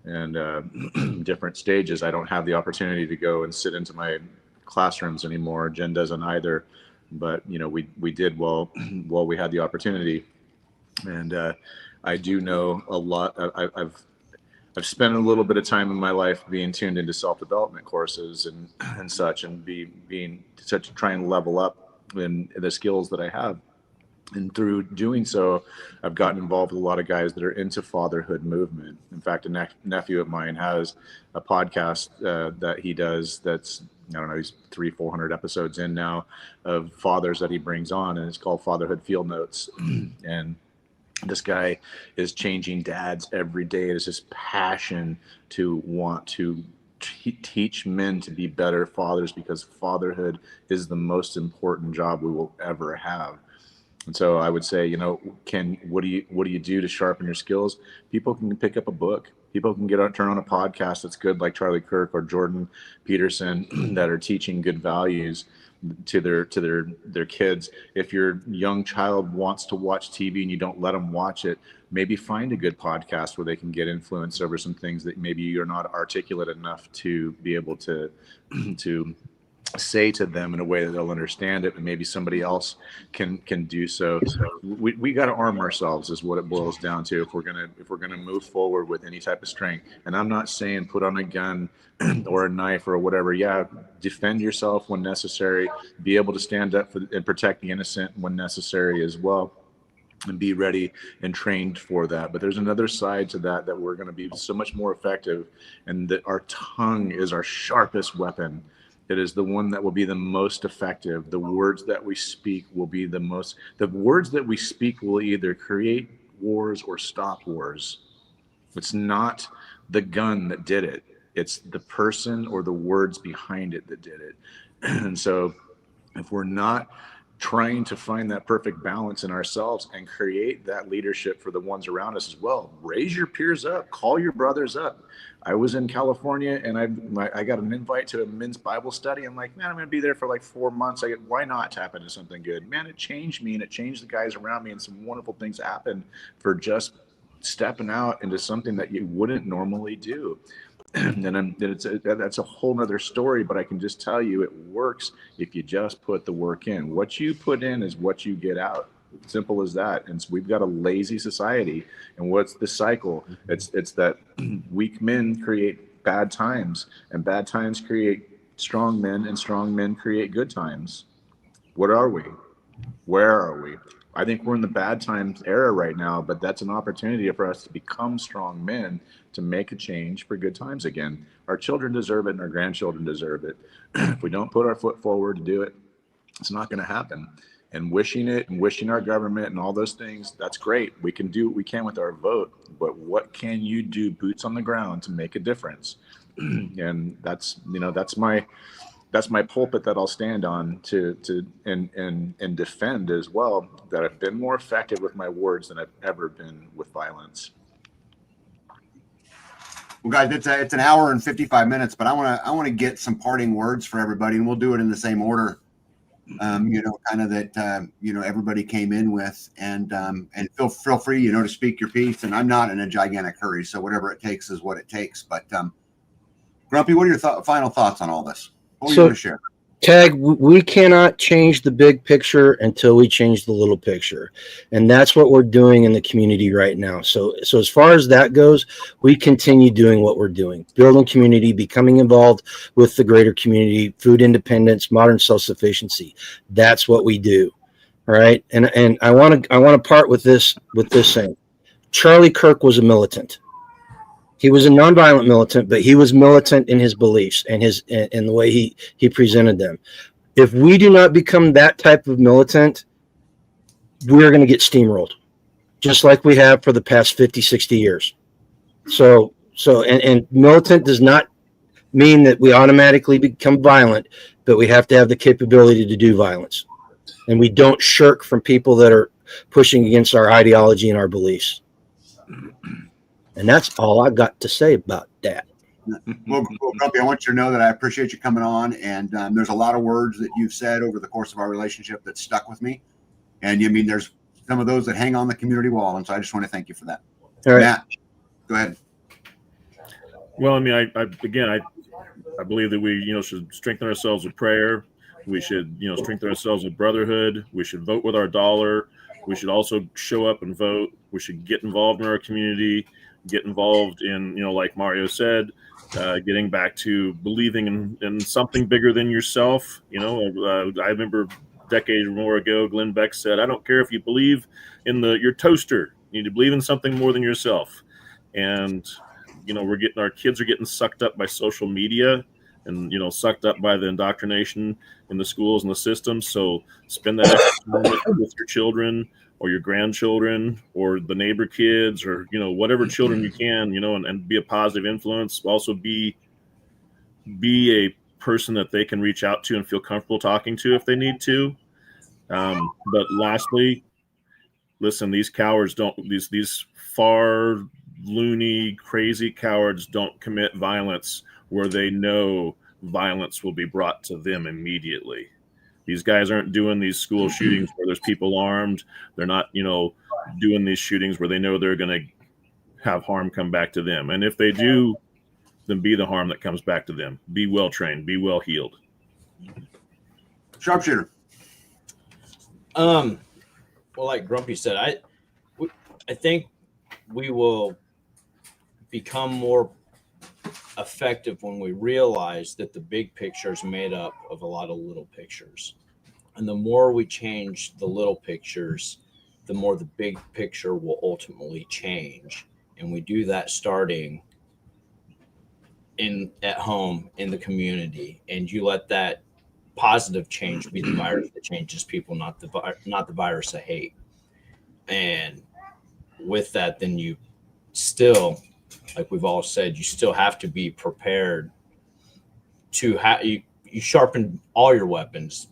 and different stages. I don't have the opportunity to go and sit into my classrooms anymore. Jen doesn't either, but we did while we had the opportunity. And I do know a lot. I've spent a little bit of time in my life being tuned into self-development courses and such, and being to try and level up in the skills that I have. And through doing so, I've gotten involved with a lot of guys that are into fatherhood movement. In fact, a nephew of mine has a podcast that he does that's, I don't know, he's 300-400 episodes in now of fathers that he brings on, and it's called Fatherhood Field Notes. And this guy is changing dads every day. It's his passion to want to teach men to be better fathers, because fatherhood is the most important job we will ever have. And so I would say, what do you do to sharpen your skills? People can pick up a book. People can turn on a podcast that's good, like Charlie Kirk or Jordan Peterson, that are teaching good values to their kids. If your young child wants to watch TV and you don't let them watch it, maybe find a good podcast where they can get influence over some things that maybe you're not articulate enough to be able to say to them in a way that they'll understand it, and maybe somebody else can do so. So we got to arm ourselves is what it boils down to if we're gonna move forward with any type of strength. And I'm not saying put on a gun or a knife or whatever. Yeah, defend yourself when necessary. Be able to stand up and protect the innocent when necessary as well, and be ready and trained for that. But there's another side to that we're going to be so much more effective, and that our tongue is our sharpest weapon. It is the one that will be the most effective. The words that we speak will be the words that we speak will either create wars or stop wars. It's not the gun that did it. It's the person or the words behind it that did it. And so if we're not trying to find that perfect balance in ourselves and create that leadership for the ones around us as well, raise your peers up, call your brothers up. I was in California and I got an invite to a men's Bible study. I'm like, man, I'm going to be there for like 4 months. Why not tap into something good? Man, it changed me, and it changed the guys around me, and some wonderful things happened for just stepping out into something that you wouldn't normally do. And that's a whole nother story, but I can just tell you it works if you just put the work in. What you put in is what you get out. Simple as that. And so we've got a lazy society. And what's the cycle? It's that weak men create bad times, and bad times create strong men, and strong men create good times. What are we? Where are we? I think we're in the bad times era right now, but that's an opportunity for us to become strong men, to make a change for good times again. Our children deserve it, and our grandchildren deserve it. If we don't put our foot forward to do it, it's not going to happen. And wishing it and wishing our government and all those things, that's great. We can do what we can with our vote, but what can you do, boots on the ground, to make a difference? And that's my pulpit that I'll stand on and defend as well, that I've been more effective with my words than I've ever been with violence. Well, guys, it's an hour and 55 minutes, but I want to get some parting words for everybody, and we'll do it in the same order. Kind of that everybody came in with, and feel free, to speak your piece. And I'm not in a gigantic hurry, so whatever it takes is what it takes. But Grumpy, what are your final thoughts on all this? What are you going to share? Tag, we cannot change the big picture until we change the little picture. And that's what we're doing in the community right now. So as far as that goes, we continue doing what we're doing, building community, becoming involved with the greater community, food independence, modern self-sufficiency. That's what we do. All right. And I want to part with this saying, Charlie Kirk was a militant. He was a nonviolent militant, but he was militant in his beliefs and in the way he presented them. If we do not become that type of militant, we're going to get steamrolled, just like we have for the past 50, 60 years. So militant does not mean that we automatically become violent, but we have to have the capability to do violence. And we don't shirk from people that are pushing against our ideology and our beliefs. And that's all I got to say about that. Well, Grumpy, I want you to know that I appreciate you coming on. And there's a lot of words that you've said over the course of our relationship that stuck with me. And there's some of those that hang on the community wall. And so I just want to thank you for that. All right. Matt, go ahead. Well, I believe that we, should strengthen ourselves with prayer. We should, strengthen ourselves with brotherhood. We should vote with our dollar. We should also show up and vote. We should get involved in our community. Get involved in, like Mario said, getting back to believing in something bigger than yourself. I remember decades or more ago, Glenn Beck said, I don't care if you believe in your toaster, you need to believe in something more than yourself. And, our kids are getting sucked up by social media and, sucked up by the indoctrination in the schools and the systems. So spend that extra time with your children, or your grandchildren, or the neighbor kids, or whatever children you can, and be a positive influence. Also be a person that they can reach out to and feel comfortable talking to if they need to. But lastly, listen, these cowards these far loony, crazy cowards don't commit violence where they know violence will be brought to them immediately. These guys aren't doing these school shootings where there's people armed. They're not, doing these shootings where they know they're going to have harm come back to them. And if they do, then be the harm that comes back to them. Be well trained. Be well healed. Sharpshooter. Well, like Grumpy said, I think we will become more effective when we realize that the big picture is made up of a lot of little pictures. And the more we change the little pictures, the more the big picture will ultimately change. And we do that starting at home, in the community, and you let that positive change be the virus that changes people, not the virus of hate. And with that, then you still, like we've all said, you still have to be prepared to you sharpen all your weapons.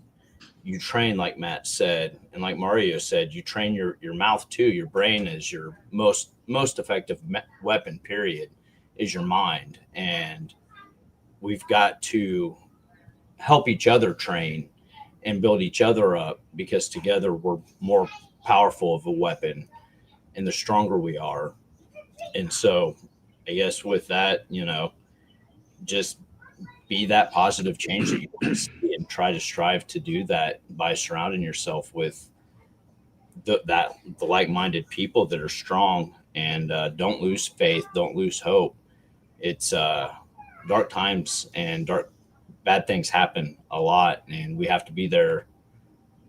You train, like Matt said, and like Mario said, you train your mouth too. Your brain is your most effective weapon, period, is your mind. And we've got to help each other train and build each other up, because together we're more powerful of a weapon and the stronger we are. And so I guess with that, just be that positive change that you want to see, and try to strive to do that by surrounding yourself with the like-minded people that are strong and don't lose faith, don't lose hope. It's dark times and bad things happen a lot, and we have to be there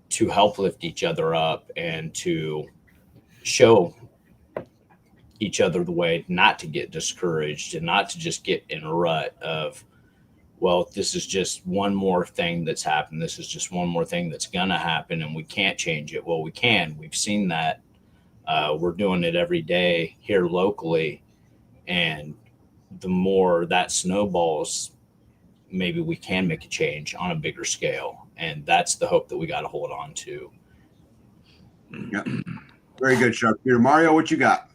to help lift each other up and to show each other the way not to get discouraged and not to just get in a rut of, well, this is just one more thing that's happened. This is just one more thing that's going to happen and we can't change it. Well, we can. We've seen that. We're doing it every day here locally. And the more that snowballs, maybe we can make a change on a bigger scale. And that's the hope that we got to hold on to. Yeah. Very good, Sharpshooter. Mario, what you got?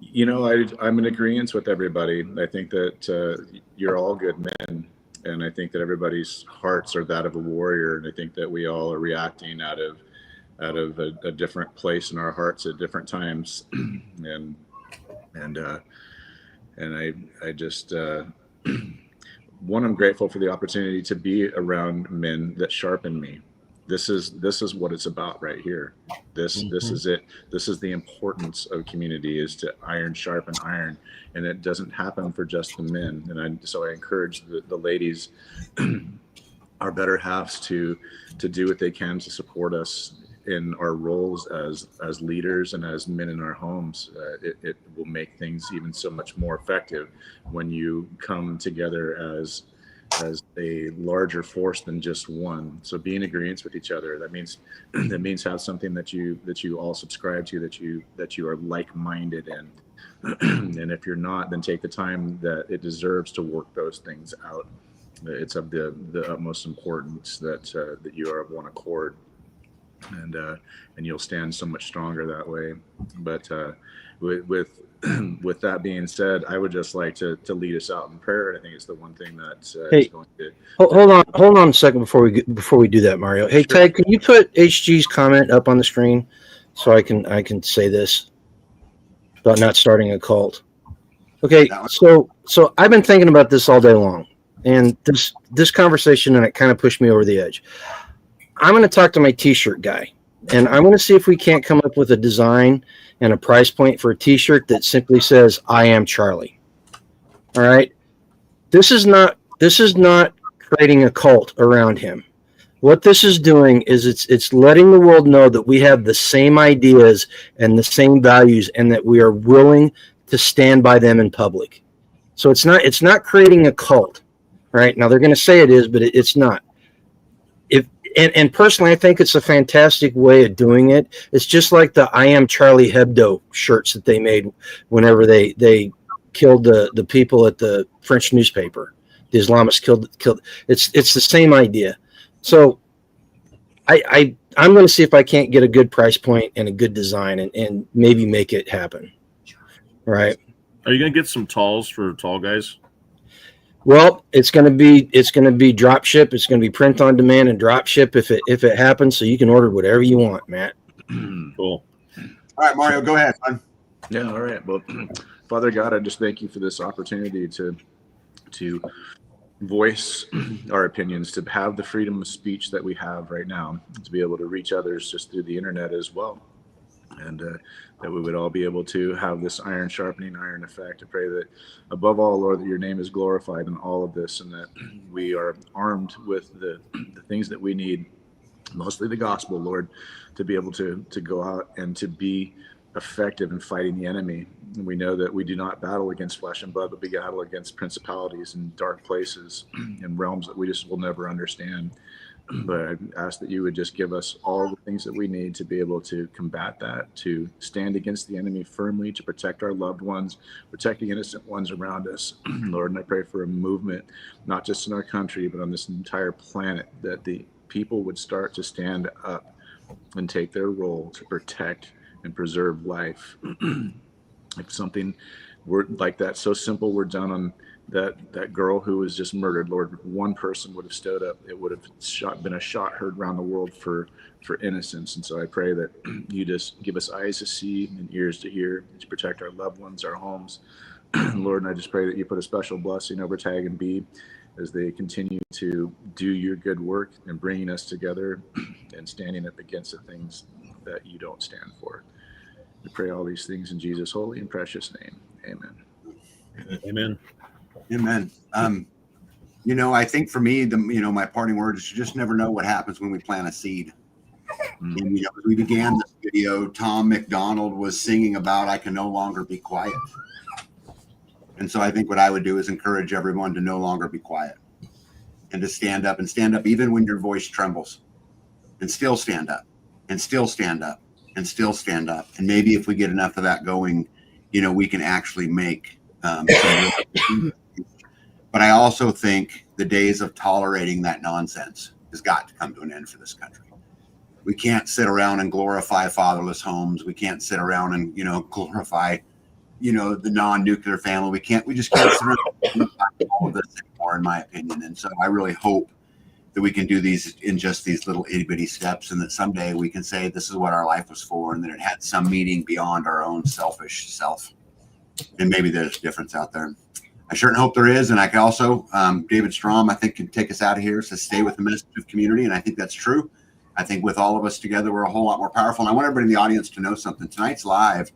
You know, I'm in agreement with everybody. I think that you're all good men, and I think that everybody's hearts are that of a warrior, and I think that we all are reacting out of a different place in our hearts at different times, and I just one, I'm grateful for the opportunity to be around men that sharpen me. This is what it's about right here. This is it. This is the importance of community, is to iron sharpen iron, and it doesn't happen for just the men. And so I encourage the ladies, our better halves, to do what they can to support us in our roles as leaders and as men in our homes. It will make things even so much more effective when you come together as a larger force than just one. So be in agreement with each other. That means have something that you all subscribe to, that you are like-minded in. And if you're not, then take the time that it deserves to work those things out. It's of the utmost importance that you are of one accord, and you'll stand so much stronger that way. But with that being said, I would just like to lead us out in prayer. I think it's the one thing that is going to hold on a second before we do that, Mario. Hey, sure. Ted, can you put HG's comment up on the screen so I can say this about not starting a cult? Okay, so I've been thinking about this all day long, and this conversation, and it kind of pushed me over the edge. I'm going to talk to my T-shirt guy, and I'm going to see if we can't come up with a design and a price point for a T-shirt that simply says "I am Charlie." All right, this is not creating a cult around him. What this is doing is it's letting the world know that we have the same ideas and the same values, and that we are willing to stand by them in public. So it's not creating a cult, right? Now they're going to say it is, but it's not. And personally, I think it's a fantastic way of doing it. It's just like the "I am Charlie Hebdo" shirts that they made whenever they killed the people at the French newspaper. The Islamists killed. It's the same idea. So I'm going to see if I can't get a good price point and a good design, and maybe make it happen. Right? Are you going to get some talls for tall guys? Well, it's going to be drop ship. It's going to be print on demand and drop ship if it happens. So you can order whatever you want, Matt. Cool. All right, Mario, go ahead, son. Yeah. All right. Well, Father God, I just thank you for this opportunity to voice our opinions, to have the freedom of speech that we have right now, to be able to reach others just through the internet as well. And that we would all be able to have this iron sharpening iron effect. I pray that above all, Lord, that your name is glorified in all of this, and that we are armed with the things that we need, mostly the gospel, Lord, to be able to go out and to be effective in fighting the enemy. And we know that we do not battle against flesh and blood, but we battle against principalities in dark places and realms that we just will never understand. But I ask that you would just give us all the things that we need to be able to combat that, to stand against the enemy firmly, to protect our loved ones, protect the innocent ones around us, Lord. And I pray for a movement, not just in our country, but on this entire planet, that the people would start to stand up and take their role to protect and preserve life. If something were like that, so simple, we're done on that girl who was just murdered, Lord, one person would have stood up, it would have been a shot heard around the world for innocence. And so I pray that you just give us eyes to see and ears to hear, to protect our loved ones, our homes. Lord, and I just pray that you put a special blessing over Tag and B as they continue to do your good work and bringing us together and standing up against the things that you don't stand for. We pray all these things in Jesus' holy and precious name. Amen. Amen. Amen. You know, I think for me, my parting word is you just never know what happens when we plant a seed. And, you know, as we began this video, Tom McDonald was singing about "I can no longer be quiet." And so I think what I would do is encourage everyone to no longer be quiet and to stand up even when your voice trembles, and still stand up and still stand up and still stand up. And maybe if we get enough of that going, you know, we can actually make some real. But I also think the days of tolerating that nonsense has got to come to an end for this country. We can't sit around and glorify fatherless homes. We can't sit around and, you know, glorify, you know, the non-nuclear family. We just can't sit around and glorify all of this anymore, in my opinion. And so I really hope that we can do these in just these little itty bitty steps, and that someday we can say this is what our life was for, and that it had some meaning beyond our own selfish self. And maybe there's a difference out there. I sure hope there is. And I can also, David Strom, I think, can take us out of here. So stay with the message of community. And I think that's true. I think with all of us together, we're a whole lot more powerful. And I want everybody in the audience to know something. Tonight's live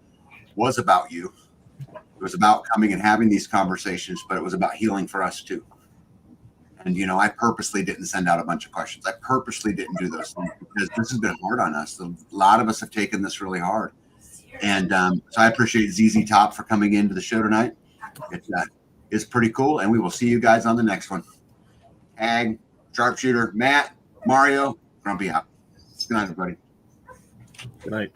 was about you. It was about coming and having these conversations, but it was about healing for us too. And, you know, I purposely didn't send out a bunch of questions. I purposely didn't do those things because this has been hard on us. A lot of us have taken this really hard. And so I appreciate ZZ Top for coming into the show tonight. It's pretty cool. And we will see you guys on the next one. Ag, Sharpshooter, Matt, Mario, Grumpy out. Good night, everybody. Good night.